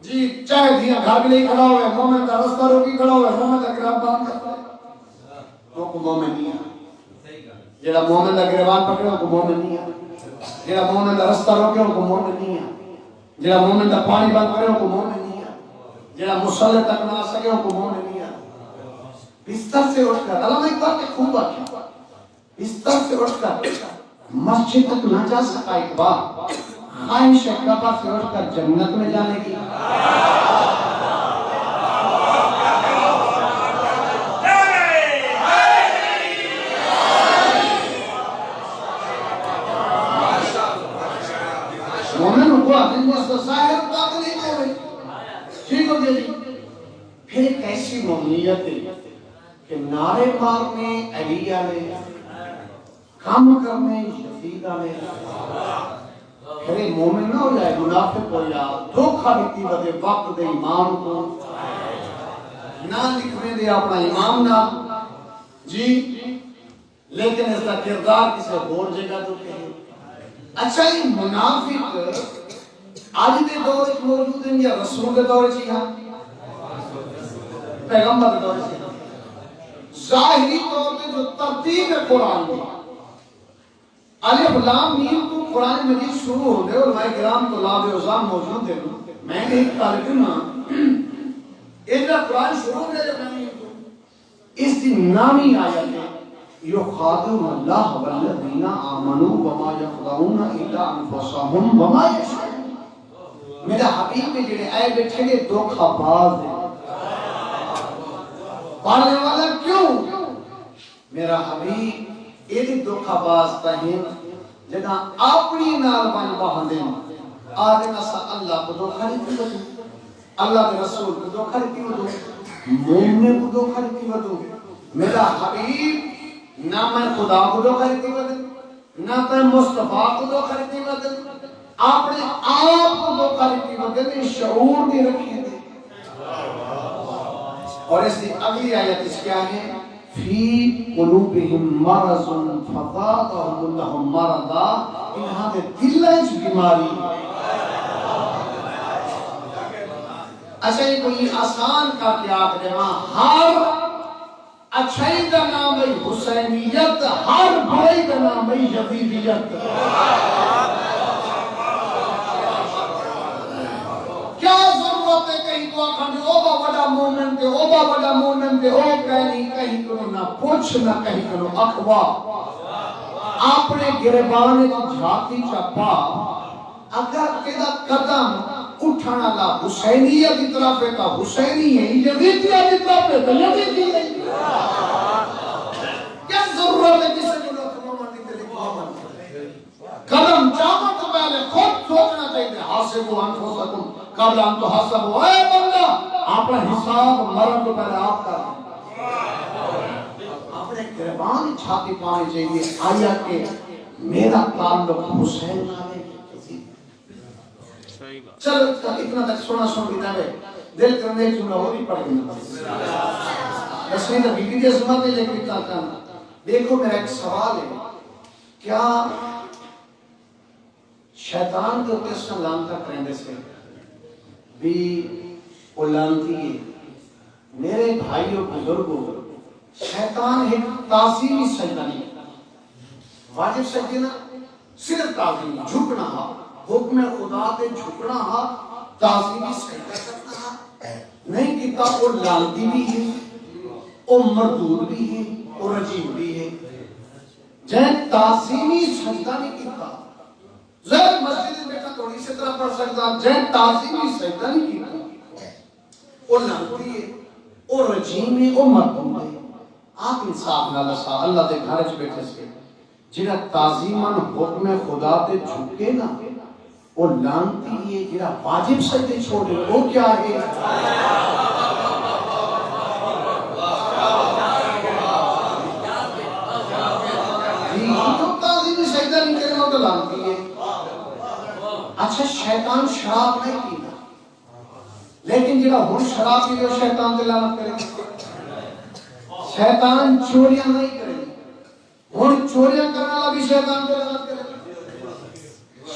جی چاہے دیا گھر بھی نہیں کھڑا ہوئے مومن کا رستہ روکی کھڑا ہوئے مومن کا گراب بان کرتا ہے وہ کو مومن نہیں ہے جنہا مومن کا گربان پکڑے وہ کو مومن نہیں ہے جنہا مومن کا رستہ روکے وہ کو مومن نہیں ہے جنہا مومن کا پانی بند کرے وہ کو مومن نہیں ہے جنہا مسلح تک نہ سکے وہ کو مومن نہیں ہے بستر سے اٹھ کر علامہ اقبال کے خوب آتی بستر سے اٹھ کر مسجد تک نہ جا سکا اقبال خواہش قبر سے اٹھ کر جنت میں جانے کی مومن کو اپنی ظاہر باطن نہیں ہوئے ٹھیک ہو گیا پھر ایک ایسی مومنیت ہے کہ نعرے مارنے علی علیہ کام کرنے یزید علیہ پھر مومن نہ ہو جائے منافق ہو جائے دھوکھا دیتی بدے وقت دے امام کو نہ لکھنے دے اپنا امام نہ جی لیکن اس کا کردار کسی اور جگہ تو کہیں اچھا یہ منافق آج دے دور موجود ہیں یا رسول کے دور چاہیے پیغمبر کے دور چاہیے ظاہری طور پہ جو ترتیب قرآن کی الف لام میم کو قرآن مجید شروع ہو گئے اور میں کرام تو لاب عظام موجود ہیں میں نے ایک طالب علم ادھر قرآن شروع ہو گئے اس دن نامی آیت ہے یخادعون اللہ والذین آمنوا وما یخدعون الا انفسهم وما یشعرون میرا حبیب میں جڑے آئے بیٹھے گے دھوکھا باز ہے پڑھنے والا کیوں میرا حبیب ایک دھوکھا باز تاہم جدا اپنی نال بن باندے آدھے نسا اللہ کو دھوکھا نہیں دو اللہ کے رسول کو دھوکھا نہیں دو مومن کو دھوکھا نہیں دو میرا حبیب نہ میں خدا کو دھوکھا نہیں دو نہ میں مصطفیٰ کو دھوکھا نہیں دو اپنے آپ کو دھوکھا نہیں دو شعور بھی رکھیں دے اور اس کی اگلی آیت اس کیا ہے فی قلوبہم مرض فزادہم اللہ مرضا انہاں دے دلیں چ بیماری اچھا یہ کوئی آسان کا کیا کرے ہر اچھائی کا نام ہے حسینیت ہر برائی کا نام ہے یزیدیت کیا ضرورت ہے کہیں کو آخر او با بڑا مومن دے او با بڑا مومن دے او کہیں کنو نہ پوچھ نہ کہیں کنو اخوا اپنے گربان کی جھاتی چپا اگر تیرا قدم اٹھانا لا حسینیت کی طرف ہے تو حسینی ہے یزیدیت کی طرف ہے تو یزیدی ہے کیا ضرورت ہے کسی کو لوگ محمد کے لئے محمد قدم چاہتا تو پہلے خود سوچنا چاہیے حاسبو انفسکم قبل ان تو حسبو اے بندہ اپنا حساب مرن تو پہلے آپ کر اپنے گربان چھاتی پانے چاہیے آیا کہ میرا تعلق حسین نالے چلو اتنا تک سونا سن لیتا ہے دل کرنے جملہ ہو نہیں پڑھ گئی دسویں تو بیٹی دے زمان دے لے کے چاہتا ہوں دیکھو میرا ایک سوال ہے کیا شیطان کے اوپر اس نے لانتا کرنے سے بھی وہ لانتی ہے میرے بھائیوں بزرگوں شیطان ایک تعظیمی سجدہ نہیں واجب سجدے نا صرف تعظیمی جھکنا ہا حکم خدا کے جھکنا ہا تعظیمی سجدہ کرنا ہا نہیں کتا وہ لانتی بھی ہے وہ مردود بھی ہے وہ رجیم بھی ہے جن تعظیمی سجدہ نہیں کتا ظاہر مسجد میں بیٹھا تھوڑی سے طرح پڑھ سکتا جن تعظیمی سجدہ نہیں کتا وہ لانتی ہے وہ رجیم ہے وہ مردود ہے آپ انصاف نہ لسا اللہ دے گھر چ بیٹھے سے جنہ تعظیماً حکم خدا تے جھکے نا وہ لانتی ہے جنہ واجب سجدے چھوڑے وہ کیا ہے جو تعظیمی سجدہ نہیں کرے وہ تو لانتی ہے اچھا شیطان شراب نہیں پینا لیکن جنہ ہن شراب پی وہ شیطان تے لعنت کرے شیطان چوریاں نہیں کرے ہن چوریاں کرنے والا بھی شیطان تے لعنت کرے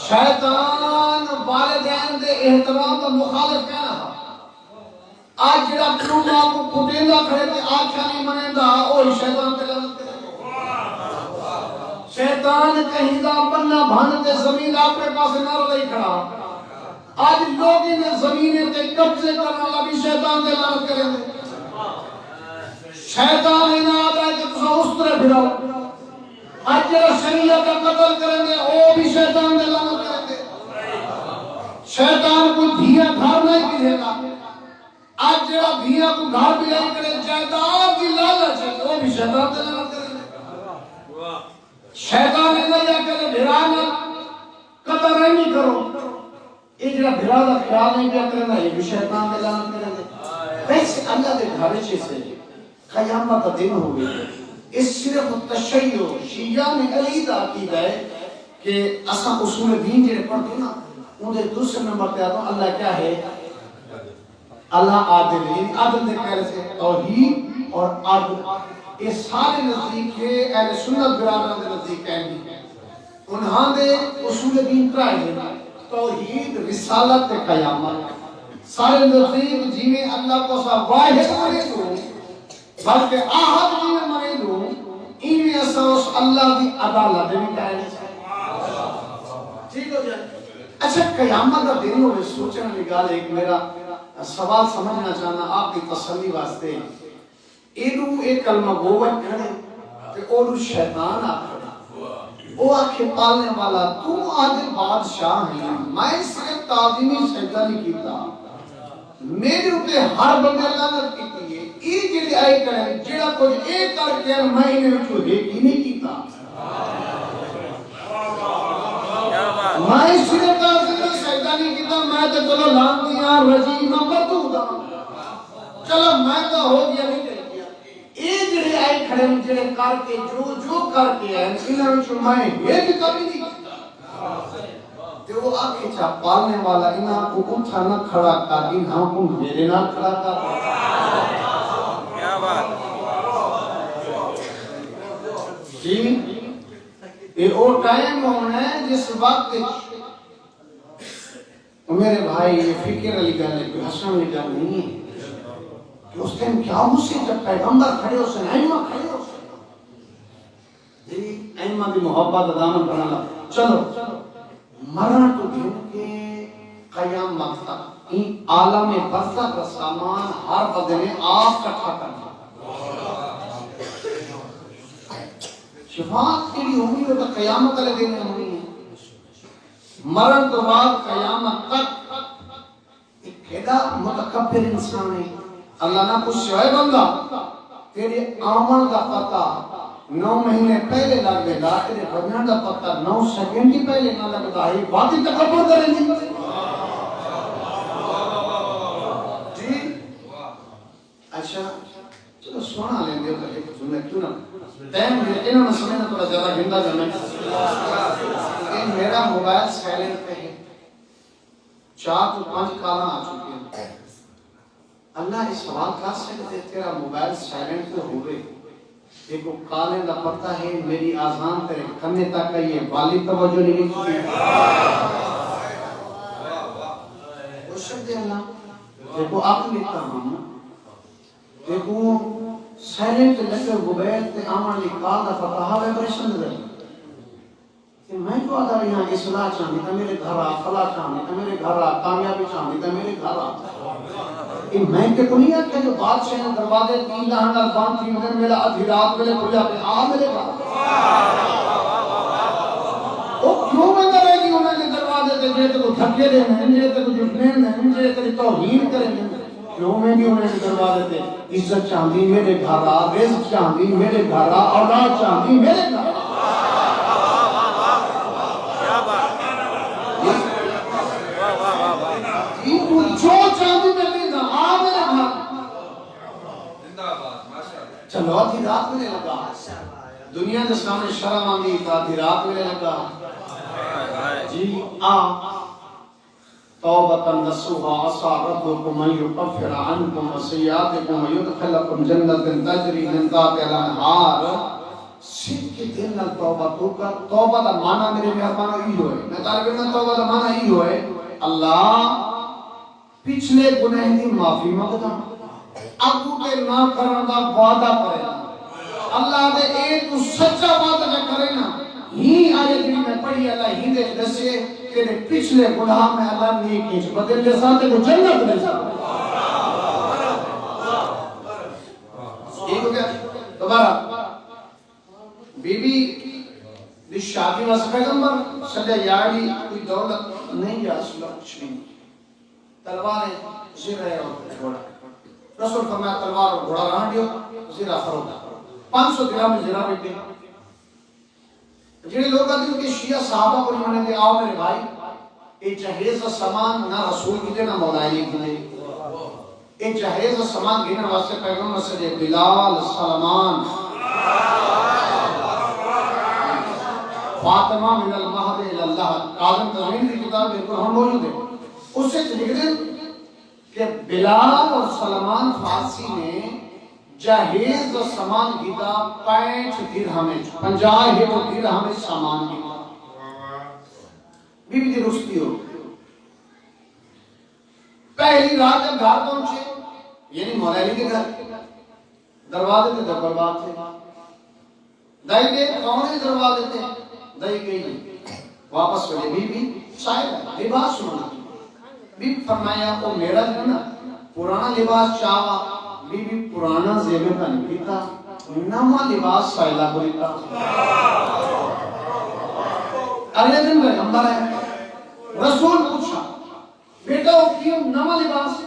شیطان والدین دے احترام کا مخالف کہنا آج جڑا کیوں ماں کو کٹیندا کھڑے تے آکھیا نہیں منیندا او شیطان تے لعنت کرے شیطان کہیں دا بننا بھن تے زمین اپنے پاس نہ رہی کھڑا آج لوگ نے زمین تے قبضے کرنے والا بھی شیطان تے لعنت کرے شیطان ہی نہ آتا ہے کہ تسا اس طرح بھراؤ آج جڑا شریعت کا قتل کریں گے وہ بھی شیطان دے لعنت کریں گے شیطان کو دھیا گھر نہیں پھرے گا آج جڑا دھیا کو گھر بھی نہیں کرے جائیداد کی لالچ ہے وہ بھی شیطان دے لعنت کریں گے شیطان نے نہ کرے بھرانا قتل نہیں کرو یہ جڑا بھرا دا خیال نہیں کیا کرنا یہ بھی شیطان دے لعنت کریں گے ویسے اللہ دے گھر سے قیامت کا دن ہو گئی اس صرف تشیع شیعہ میں علیدہ عقیدہ ہے کہ اساں اصول دین جڑے پڑھتے نا انہیں دوسرے نمبر پہ آتا ہوں اللہ کیا ہے اللہ عادل ہے عادل دے کہہ سے توحید اور عادل یہ سارے نزدیک ہے اہل سنت برادران دے نزدیک ہے انہاں دے اصول دین ترائے ہیں توحید رسالت قیامت سارے نزدیک جی میں اللہ کو سا واحد کرے تو بلکہ آہد جی میں مرید ہوں انہی اساس اللہ دی عدالت میں کہنے ٹھیک ہو جائے اچھا قیامت کا دن ہوئے سوچنا نگال ایک میرا سوال سمجھنا چاہنا آپ کی تسلی واسطے ایدو ایک کلمہ گوبت کھڑے کہ اوڑو شیطان آکھڑا وہ آکھے پالنے والا تو آدھے بادشاہ ہیں میں صرف تعظیمی سجدہ نہیں کیتا میرے اوپر ہر بندے لعنت کی ہے ای جڑی آئی کرے جڑا کچھ ایک کر کے میں انہیں وچوں ایک ہی نہیں کیتا شیطانا رجیم مردودا چلو میں تو ہو گیا نہیں کر گیا یہ جڑے آئے کھڑے جڑے کر کے جو کر کے ہیں انہوں نے میں یہ بھی کبھی نہیں تو وہ آنکھیں چھا پالنے والا انہاں کو اٹھا نہ کھڑا کر انہاں کو میرے نہ کھڑا کر کیا بات جی یہ وہ ٹائم ہونا ہے جس وقت میرے بھائی یہ فکر علی گل ہے کوئی حسن علی گل نہیں ہے کہ اس ٹائم کیا اسے جب پیغمبر کھڑے ہو سن ائمہ کھڑے ہو سن جی ائمہ کی محبت دامن بنا لا چلو مرن تو دن کے قیامت تک این عالم برزخ کا سامان ہر بدنے آپ کٹھا کرنا شفاعت کے لیے ہوئی ہو تو قیامت علیہ دن میں ہوئی ہے مرن تو بعد قیامت تک ایک کھیڑا متکبر انسان ہے اللہ نہ کچھ سوائے بندہ تیرے آمن کا پتہ 9 مہینے پہلے لگ دے گا تیرے بنیان کا پتہ 9 سیکنڈ ہی پہلے نہ لگتا ہے باقی تکبر کریں گی جی اچھا چلو سونا لیں دے تو ایک جملے کیوں نہ ٹائم انہوں نے سمجھنا تھوڑا زیادہ گھندا جانا کہ میرا موبائل سائلنٹ پہ ہے 4 تو 5 کالاں آ چکی ہیں اللہ اس سوال کا سکتے تیرا موبائل سائلنٹ پہ ہوئے ایک کالیں دا پتہ ہے میری آزان تیرے کھنے تک ہے یہ والی توجہ نہیں کی وہ شکتے اللہ دیکھو آپ لیتا ہوں دیکھو سائلنٹ لگے موبائل تے آمان لی کال دا پتہ ہے ویبریشن دے کہ میں کو آدھا یہاں اصلاح چاہنی تھا میرے گھر آ فلا چاہنی تھا میرے گھر آ کامیابی چاہنی تھا میرے گھر آ کہ میں کہ دنیا کے جو بادشاہ ہیں دروازے 3 دہاندر بان 3 دن میرا ادھی رات میرے کھل جاتے آ میرے گھر وہ کیوں میں کرے گی انہیں کے دروازے تے جیتے کو دھکے دے ہیں جیتے کو جھٹنے ہیں جیتے کو توہین کریں ہیں کیوں میں بھی انہیں کے دروازے تے عزت چاہتی میرے گھر آ رزق چاہتی میرے گھر آ اولاد چاہتی میرے گھر آ جو چاہتی میں نہیں تھا آ میرے گھر چلو آدھی رات میں لگا دنیا کے سامنے شرم آندی آدھی رات میں لگا جی توبة نصوحا عصى ربكم أن يكفر عنكم وسيئاتكم ويدخلكم جنة تجري من تحتها الأنهار صدق دل نال توبہ تو کر توبہ دا معنی میرے مہربانوں یہ ہوئے میں طالب علم توبہ دا معنی یہ ہوئے اللہ پچھلے گناہ دی معافی مانگدا اگوں تے نہ کرن دا وعدہ کرے اللہ دے اے تو سچا وعدہ کرے نا ہی آیت میں پڑھی اللہ ہی دے دسے تیرے پچھلے گناہ میں اللہ نیکی چ بدل دے ساتھ کو جنت دے ساتھ ایک ہو گیا دوبارہ بی بی دی شادی واسطے پیغمبر سجا یاری کوئی دولت نہیں یا اصلا کچھ نہیں تلوار زیرہ اور گھوڑا رسول فرمایا تلوار اور گھوڑا رہا دیو زیرہ فروغ 500 درہم زیرہ بیٹے جڑے لوگ آتے ہیں کہ شیعہ صحابہ کو نہیں دے آؤ میرے بھائی اے جہیز و سامان نہ رسول کی دے نہ مولائی کی دے اے جہیز و سامان گھنے واسطے پیغمبر سے دے بلال سلمان فاطمہ من المہد الاللہ کاظم تزمین کی کتاب بالکل ہم موجود ہے اس سے لکھ دیں کہ بلال اور سلمان فارسی نے جہیز و سامان گیتا 65 درہم 50 درہم سامان گیتا بی بی دی رستی ہو پہلی رات جب گھر پہنچے یعنی مولائی کے گھر دروازے تے دبر بات تھے دائی کے کون دروازے تھے دائی گئی واپس چلے بی بی شاید لباس سننا بی فرمایا وہ میرا جو نا پرانا لباس چاہا بی بی پرانا زیبے کا نہیں پیتا نما لباس سائلہ کو لیتا اگلے دن پیغمبر ہے رسول پوچھا بیٹا وہ کیوں نما لباس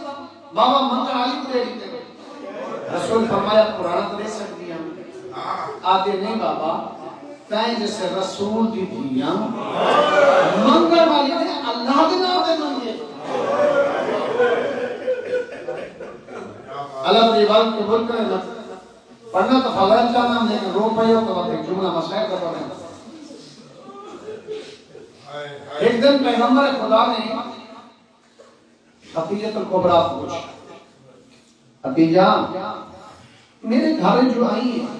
بابا منکر علی کو دے دیتے رسول فرمایا پرانا تو دے سکتی ہیں آتے نہیں بابا تائیں جیسے رسول دی دنیا منگر والی نے اللہ کے نام دے دیں گے اللہ کی عبادت کے بول کرے پڑھنا تو فضائل چاہنا ہم لیکن رو پہی ہو تو وقت ایک جملہ مسائل کا پڑھیں. ایک دن پیغمبر خدا نے خدیجہ الکبریٰ پوچھا خدیجہ میرے گھر جو آئی ہے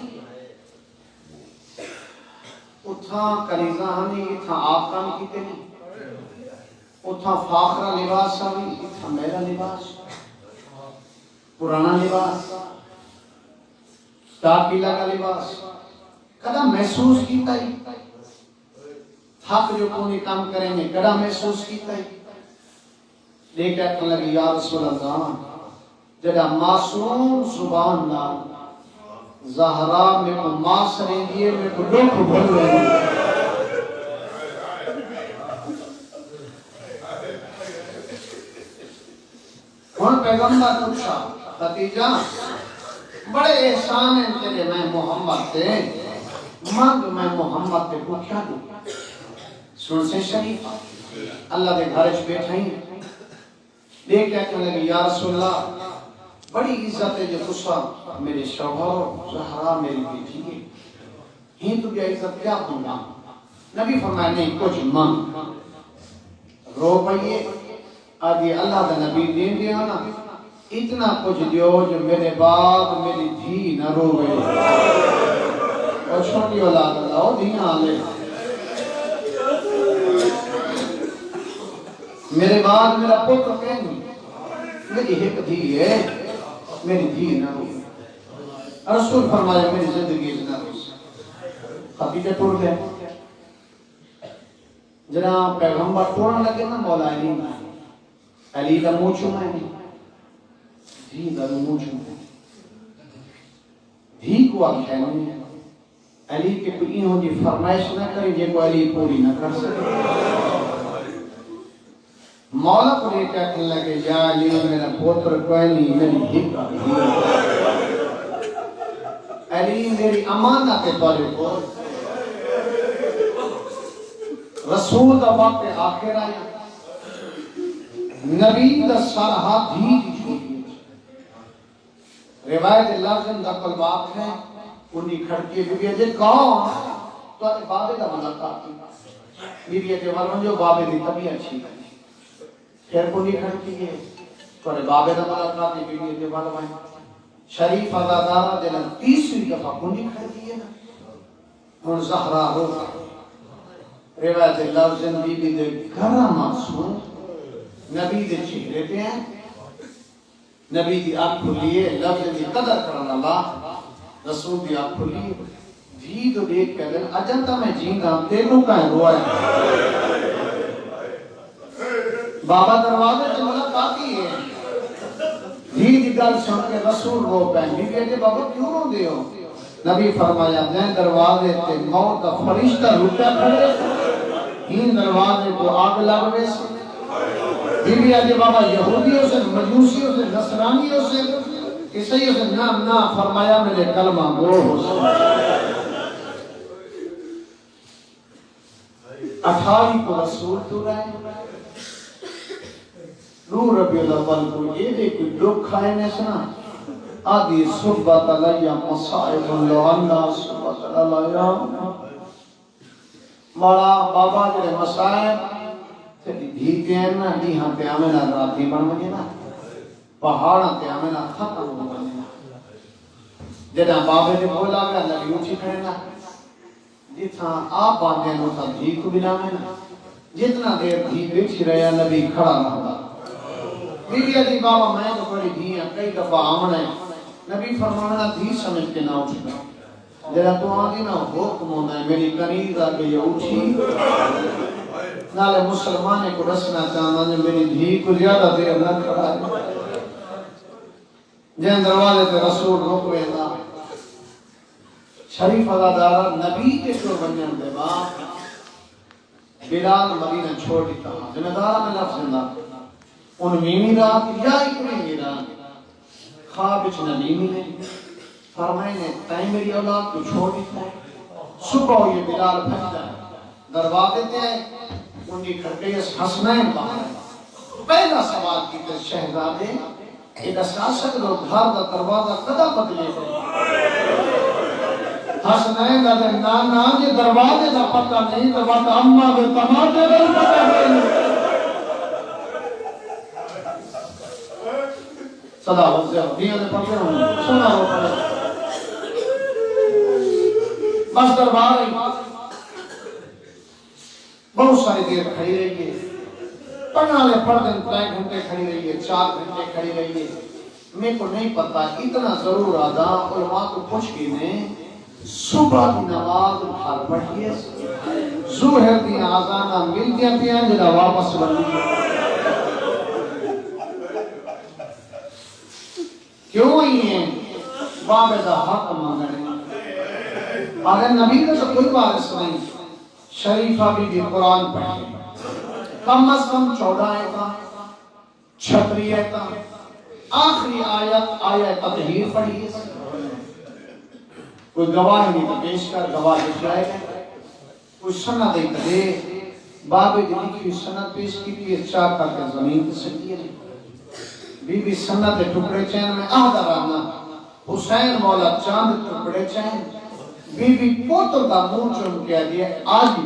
اتھا کریزہ ہمیں اتھا آپ کام کیتے نہیں اتھا فاخرہ لباس ہمیں اتھا میرا لباس پرانا لباس تاکیلہ کا لباس کدا محسوس کیتا ہی تھک جو کونی کام کریں گے کدا محسوس کیتا ہی دیکھ اکھن لگی یا رسول اللہ جڑا معصوم زبان نال زہرا میں کو ماں سریں دیئے میں کو دکھ بھول رہے ہیں. ہن پیغمبر پوچھا خدیجہ بڑے احسان ہیں تیرے میں محمد تے مانگ میں محمد تے کو کیا دوں سن سے شریف اللہ دے گھر وچ بیٹھا ہی دیکھ کے کہنے لگے یا رسول اللہ بڑی عزت ہے جو تسا میرے شوہر زہرا میری بیٹی ہے ہی تو کیا عزت کیا دوں گا. نبی فرمایا نہیں کچھ مانگ رو پئیے آدھی اللہ دا نبی دین دیا نا اتنا کچھ دیو جو میرے باپ میری دھی نہ رو گئے اور چھوٹی اولاد اللہ دھیاں آلے میرے بعد میرا پتر کہیں میری ایک دھی ہے میری دھی نہ رو رسول فرمایا میری زندگی نہ رو خدیجہ ٹور گئے جناب پیغمبر ٹورن لگے نا مولا علی دا منہ چومائے دھی دا منہ چومائے دھی کو آگے ہے علی کے کوئی ہوں جی فرمائش نہ کریں جے کو علی پوری نہ کر سکے. مولا کو یہ کہنے لگے یا علی میرا پوتر کوئی نہیں میری ہکا علی میری امانت پارے کو رسول دا وقت آخر آیا نبی دا سارہا دھی دی چھوٹی روایت لازم دا قلبات ہے انہی کھڑکی بی بی اجے کون تو آتے بابے دا ملاقات کی بی بی اجے ورن جو بابے دی تبھی اچھی ہے پھر کنی کھڑکی ہے تو آتے بابے دا ملاقات کی بی بی اجے ورن بھائی شریف ازادارہ دینا تیسری دفعہ کنی کھڑکی ہے نا ان زہرہ رو روایت لازم بی بی دے گھرہ معصوم نبی دے چہرے پہ ہیں نبی دی آنکھ کھلیے لفظ دی قدر کرنا اللہ رسول دی آنکھ کھلیے دھی تو دیکھ کے دل اجنتا میں جینگا تینوں کا روئے بابا دروازے سے ملاقاتی ہے دھی دی گل سن کے رسول رو پہن بی بی بابا کیوں رو دے ہو نبی فرمایا دیں دروازے تے موت کا فرشتہ روٹا کھڑے ہی دروازے کو آگ لگوے سے بی بی آجے بابا یہودیوں سے مجوسیوں سے نصرانیوں سے عیسائیوں سے نام نہ فرمایا میرے کلمہ گو ہو سے 18 کو رسول تو رہے نور ربی الاول کو یہ دے کوئی دکھ کھائے نے سنا آدھی صبت علیہ مصائب اللہ صبت علیہ مولا بابا جڑے مصائب دھیتے ہیں نا دیہاں پہ آمینہ راتی بن مجھے نا پہاڑاں پہ آمینہ ختم ہو بنے نا جدہ بابے نے بولا گیا نبی اچھی کھڑے نا جتنا آپ باندھے نو تھا دھی کو بنا میں نا جتنا دیر دھی بیٹھی رہا نبی کھڑا نہ ہوتا بی بی علی بابا میں تو بڑی دھی ہیں کئی دفعہ آمنے نبی فرمانا دھی سمجھ کے نہ اٹھنا جدہ تو آگے نا حکم ہونا ہے میری کنیز آگے یہ اٹھی نالے مسلمانے کو رسنا چاہنا جو میری دھی کو زیادہ دیر نہ کھڑا ہے جن دروازے پہ رسول رکوے دا شریف ازادارہ نبی کے جو بنیان دے باپ بلال مدینہ چھوڑ دیتا ذمہ دارہ میں لفظ زندہ ان میمی رات یا ایک میمی رات خواب اچھ نبیمی نے فرمائے نے تائیں میری اولاد کو چھوڑ دیتا ہے صبح یہ بلال پھنس جائے دروازے تے آئے ان کی کھڑکے اس حسنین باہر پہلا سوال کی کہ شہزادے ایک اساسک لو گھر دا دروازہ کدا بدلے گئے حسنین دا نانا جی دروازے دا پتہ نہیں تو بات اممہ بے تماتے دا پتہ نہیں صدا وزیر دیئے دے پتے ہوں سنا ہو پڑے بس دربار ہے بہت ساری دیر کھڑی رہی ہے پڑھنا لے پڑھ دن 3 گھنٹے کھڑی رہی ہے 4 گھنٹے کھڑی رہی ہے میں کو نہیں پتا اتنا ضرور آدھا علماء کو پوچھ گئی نے صبح کی نماز اٹھار پڑھیے ظہر کی آزانہ مل دیا پیا جنہ واپس بندی کیوں ہی ہیں باب دا حق مانگنے اگر نبی کا تو کوئی وارث نہیں شریفہ بھی قرآن پڑھے کم از کم 14 کا 36 کا آخری آیت تطہیر پڑھیے کوئی گواہ نہیں تو پیش کر گواہ لکھ جائے گا کوئی سند ایک دے بابے دی لکھی سند پیش کی بھی اچھا کر کے زمین کی سکیے بی بی سند ٹکڑے چین میں آدھرانا حسین مولا چاند ٹکڑے چین بی بی پوتر دا منہ چون کیا دیا آج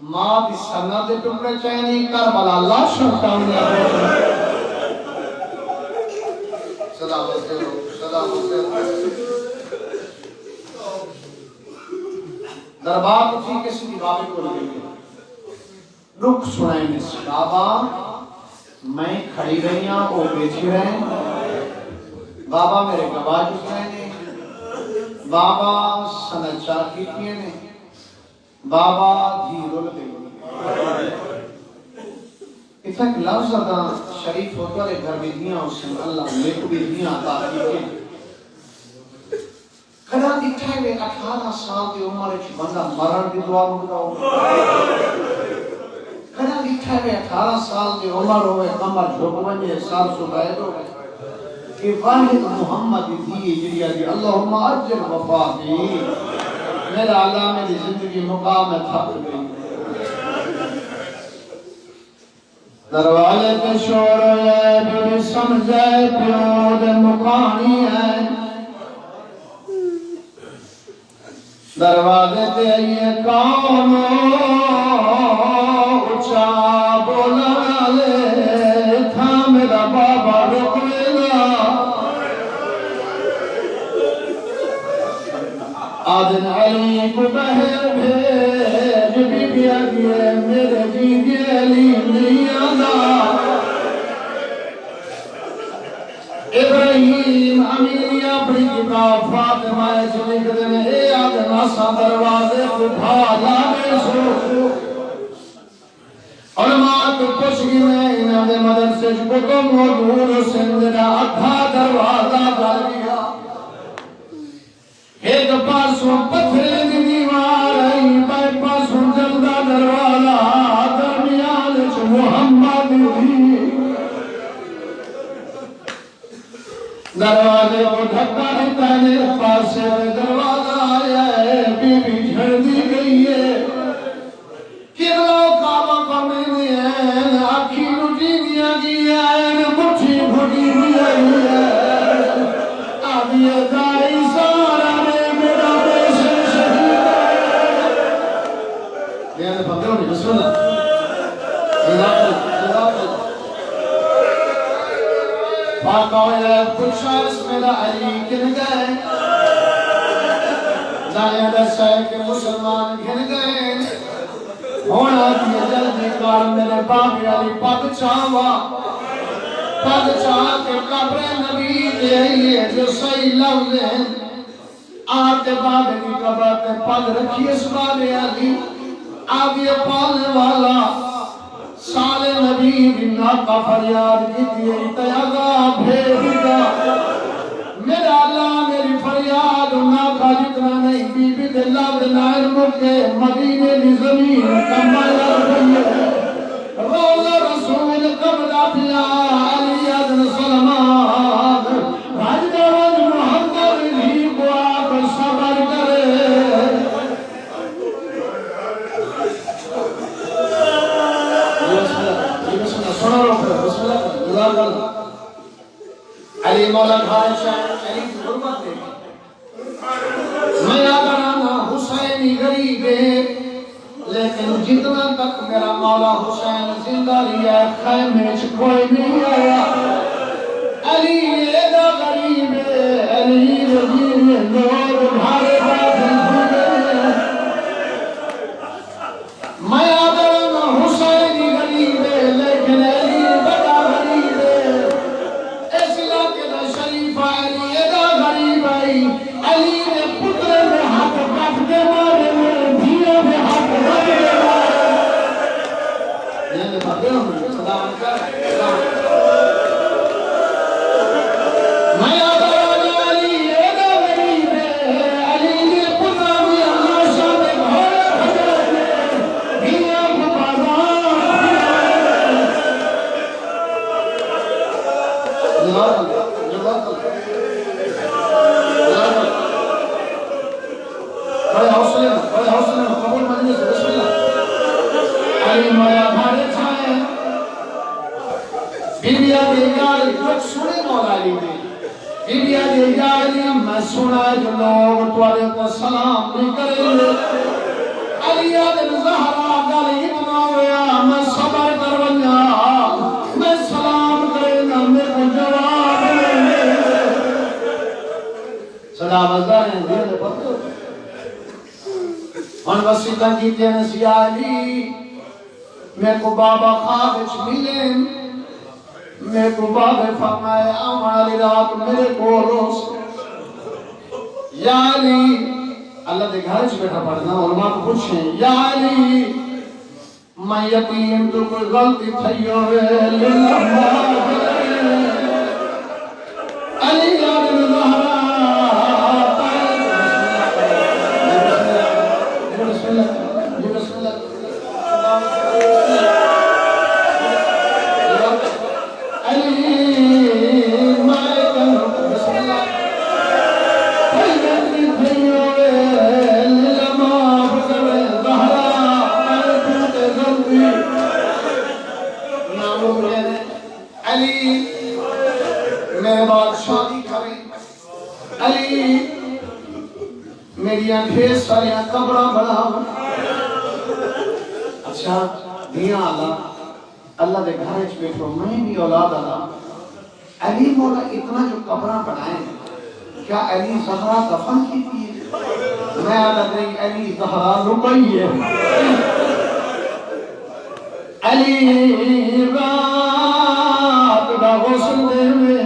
ماں دی سند ٹکڑے چینی کربلا اللہ شرطان لیا صدا وزیر دربار تھی کسی کی بابے کو لگے گئے رکھ سنائیں گے بابا میں کھڑی رہی ہوں وہ بیچی رہے بابا میرے گواہ چکے ہیں بابا سند چاہ کی کیے نے بابا دھیرول دے اتنا ایک لفظ ادا شریف ہوتا ہے گھر میں دیا اس سے اللہ میں کو بھی دیا عطا کیے کنا دکھائے میں 18 سال کی عمر ایک بندہ مرن کی دعا مانگتا ہو کنا دکھائے میں 18 سال کی عمر ہوئے کمر جھوک بنجے سال سبائے دو کہ واحد محمد دیئے جریا دی اللہم اجر وفاقی میرا اللہ میری زندگی مقام میں تھک گئی دروالے پہ شور ہے بھی سمجھے پیود مقانی ہے دروازے تے یہ کام اچھا بولا لے تھا میرا بابا رک لینا آدن علی کو بہر بھیج بی بی آگئے میرے جی علی نہیں آدھا ابراہیم امین اپنی کتاب فاطمہ چلی کرنے میں اے آدھنا سا دروازے کو بھالا میں سو علماء کو پوچھ گی میں انہوں نے مدرسے کو تو موجود سندرہ ادھا دروازہ کر گیا ایک پاسوں پتھرے کی دیوار آئی بے پاسوں جلدہ دروازہ درمیان چھ محمد بھی دروازے کو دھکا دیتا ہے پاسے دروازہ آیا ہے بی بی جھڑ دی گئی ہے قبلہ کعبہ پڑھنے ہیں آکھی رجی دیا گیا ہے مٹھی بھڑی دیا گیا ہے آبی دائی سارا نے میرا بیشے شہید ہے دیانے پاکے ہونی بسم اللہ پاکا ہویا پچھا بسم اللہ علی کن گئے دائیں دسے کہ مسلمان کن گئے ہونا دیئے جلدی کار میرے باقی علی پاک چاہوا پاک چاہ کے قبر نبی دے آئیے جو صحیح لفظ ہیں آتے بابے کی قبر تے پاک رکھیے اس بابے علی آگے پالنے والا سال نبی بنا کا فریاد کی دیئے تیاغا بھیڑی گا میرا اللہ میری فریاد نا کا جتنا نہیں بی بی دے لابد نائر مکے مدینے دی زمین کمایا رہی ہے روضہ رسول قبلہ پیا علی ادن سلمان راج دوران محمد ہی کو آپ صبر کرے والا گھر علی کی غربت دیکھی میں آدھرانا حسینی غریب ہے لیکن جتنا تک میرا مولا حسین زندہ رہا ہے خیمے چ کوئی نہیں آیا علی ایدہ غریب ہے علی غریب نور بھارے بادل ہوئے میں آدھرانا حسینی غریب ہے لیکن علی بڑا غریب ہے اس علاقے کا شریف علی ایدہ غریب ہے علی نے پتر میں ہاتھ کٹ کے مارے میں دھیا میں ہاتھ کٹ کے مارے یہ باتیں ہوں سلام میں آدھرانا علی ایدہ غریب ہے علی نے پتر میں آشا میں گھوڑے بھجے دھیا کو بازار بڑے حوصلے میں قبول مجلس بسم اللہ علی مولا بھارے چھائے بیبیا دے یاری لوگ سنے مولا علی نے بیبیا دے یاری میں سنا جو لوگ توارے کو سلام نہیں کریں علی آدم زہرہ گلی اتنا ہویا میں صبر کر بنیا میں سلام کریں میں کو جواب سلام ازدار ہیں دیر پتر ان وسیطہ کیتے ہیں سیا علی میں کو بابا خوابش ملیں میں کو بابا فرمائے آمالی رات میرے کو روز یا علی اللہ دے گھر چھ بیٹھا پڑھنا علماء کو پوچھیں یا علی میں یقین تو کوئی غلطی تھی ہوئے علی آدم زہرہ میری آنکھیں ساریاں قبرہ بنا اچھا دیاں اللہ دے گھر اچھ بیٹھو میں بھی اولاد اللہ علی مولا اتنا جو قبرہ بنائے کیا علی زہرہ دفن کی تھی میں آدھا نہیں علی زہرہ رکئی ہے علی رات دا غسل دے میں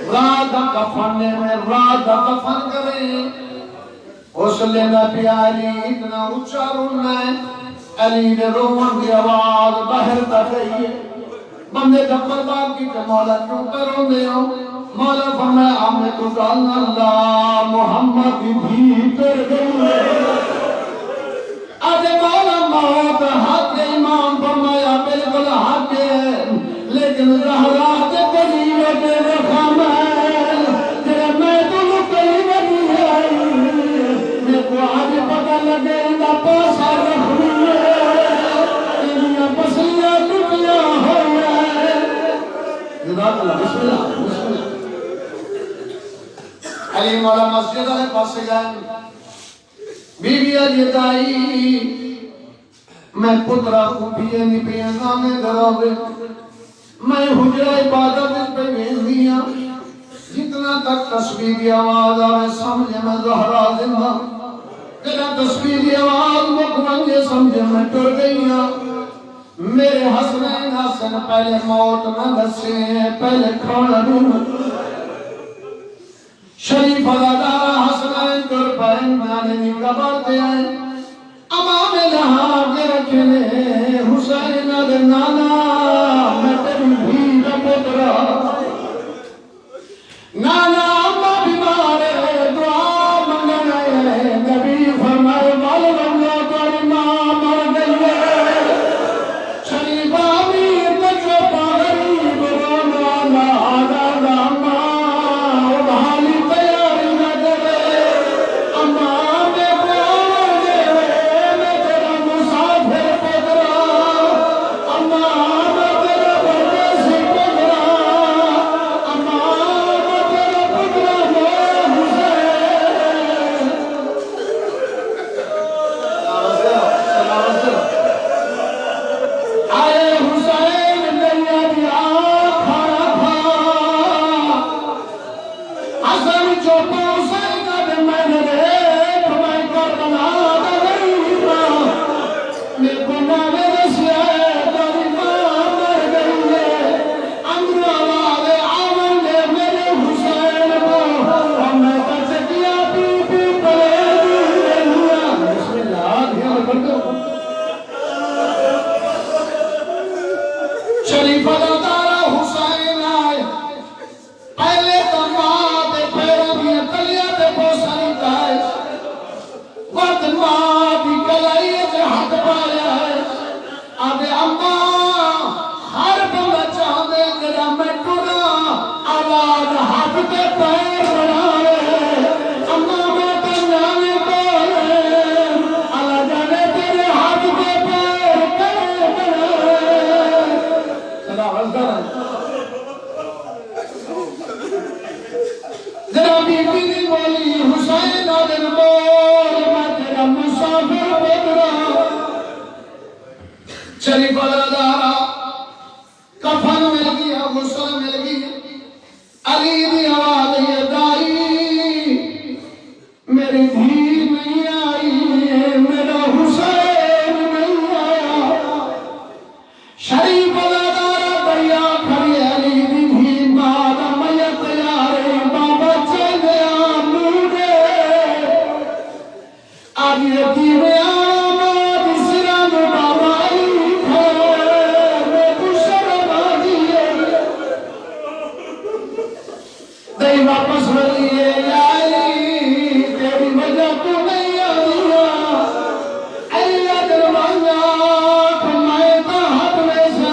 رات دا کفن دے میں رات دا کفن کریں غسل نبی علی اتنا اچھا رونا ہے علی نے رومن کی آواز باہر تک گئی ہے بندے دفر باپ کی کہ مولا کیوں کرو دے ہو مولا فرمائے آپ نے تو کہا اللہ محمد بھی کر گئی آج مولا موت حق امام فرمایا بالکل حق ہے لیکن زہرا کے قلیل کے رخم ہے تیرے میں تو لکئی بنی ہے میرے کو آج پتہ لگے گا پاسا رکھنی ہے تیریاں پسلیاں ٹوٹیاں ہوئی ہے جزاک اللہ بسم اللہ بسم اللہ علی مولا مسجد والے پاس گئے بی بی علی دائی میں پترا کو پیے نہیں پیے نامے دراوے میں حجرہ عبادت پہ بھیجدیاں جتنا تک تسبیح کی آواز آوے سمجھے میں زہرا زندہ تیرا تسبیح کی آواز مکمنگے سمجھے میں ٹر گئیاں میرے حسنین حسن پہلے موت نہ دسے پہلے کھانا دوں شریف ازادارہ حسنین کر پہن نانے نکا بارتے آئے امام لہا کے رکھنے حسین دے نانا میں تیری بھی پترا نانا اما بیمارے دعا منگنے نبی فرمائے والد اللہ تاری ماں مر گئی شریف آمیر نچو پاغریب رونا نانا ناما ابھالی تیاری نہ کرے اما میں قوم دے پڑھتے ہو شریف دارا حسین آئے پہلے تو ماں دے پیروں دیا تلیاں دے بوسانی دائے وقت ماں دی کلائی دے ہاتھ پایا ہے آدھے اماں ہر بندہ چاہتے جرا میں ٹورا آواز ہاتھ تے پیر بنائے اماں میں تو جانے بولے اللہ جانے تیرے ہاتھ تے پیر بنائے صدا وزدہ ذرا بی بی دی بولی حسین آدن بول میں تیرا مسافر بدرا شریف دارا کفن مل گیا غسل مل گیا علی دی آواز یہ دائی میری دھی نہیں آئی میرا حسین نہیں آیا شریف دارا دریا کھڑی علی دی دھی بعد میت یارے بابا چلے آمودے آگے دیوے آماد سرام بابا آئی کھڑے کشر بازیے دئی واپس بلیے آئی تیری وجہ تو نہیں آئیا اللہ دروانگا کمائے تا حد میں سا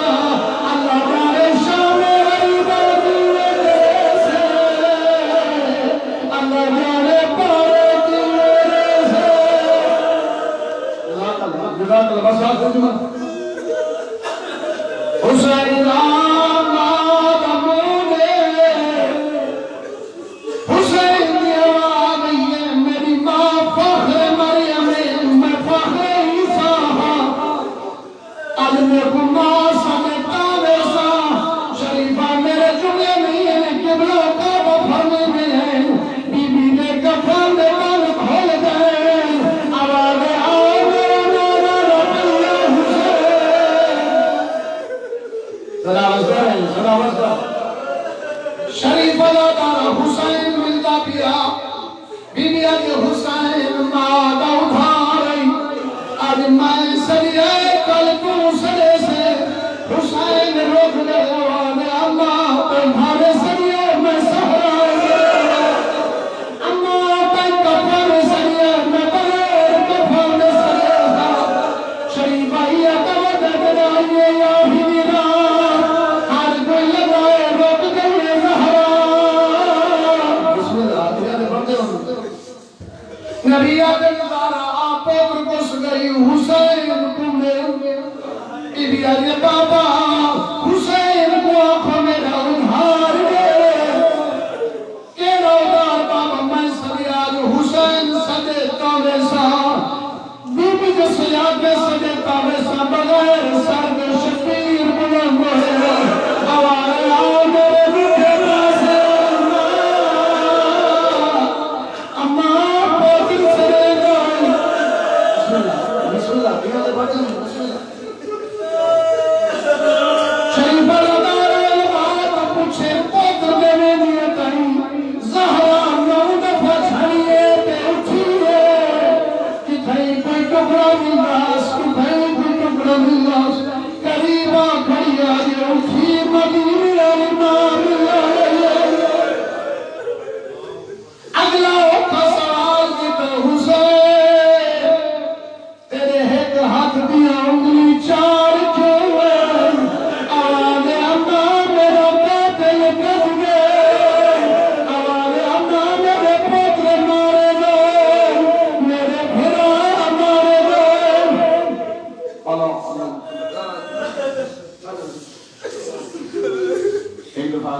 اللہ جارے شام غریبہ دیوے سے اللہ جارے پارے دیوے سے جزاک اللہ بس آج ترجمہ حسین آماد امودے حسین کی آواز ہے میری ماں فخر مریم میں فخر عیسیٰ علم گماں سمتا ویسا شریفہ میرے جملے نہیں ہیں قبلہ کا بفرنے میں ہیں بی بی نے کفن دے من کھول گئے آواز صدا وزدہ شریف دارا حسین ملتا پیا بی بی آگے حسین مادہ اٹھا رہی آج میں سریعے کل تو سرے سے حسین روک دے آوانے اللہ تمہارے سریعے میں سہرا اللہ تم کفر سریعے میں بغیر کفر سریعے شریف آئیے توجہ بدائیے یا بھی میرا ہر کوئی لگائے روک دے زہرا بسم اللہ دنیا دے بڑھتے ہوں نبی آدم دارا آپ پوتر کو سگئی حسین تمہیں بی بی آدھے بابا حسین کو آنکھوں میرا ادھار دے کیڑا ادھار بابا میں سبی آج حسین سجے تاوے سا بی بی جو سجاد میں سجے تاوے سا بغیر سرد شکیر بلند ہوئے آوارے آؤ میرے بکے پاسے اماں پوتر سرے گئی بسم اللہ دنیا دے بڑھتے ہیں بسم اللہ شریف دارا بات پوچھے پوتر دینے دیئے تائی زہرا نو دفع چھڑیے تے اٹھیے کہ تھئی کوئی ٹکڑا ملاس کہ تھئی کوئی ٹکڑا ملاس قریبا کھڑی آئے اٹھی مدینہ امام اگلا اوکھا سوال کی تو حسین تیرے ایک ہاتھ دیا انگلی چار کیوں ہے آواز اماں میرا قاتل کٹ گئے آواز اماں میرے پوتر مارے گئے میرے بھرا مارے گئے اللہ ایک دفعہ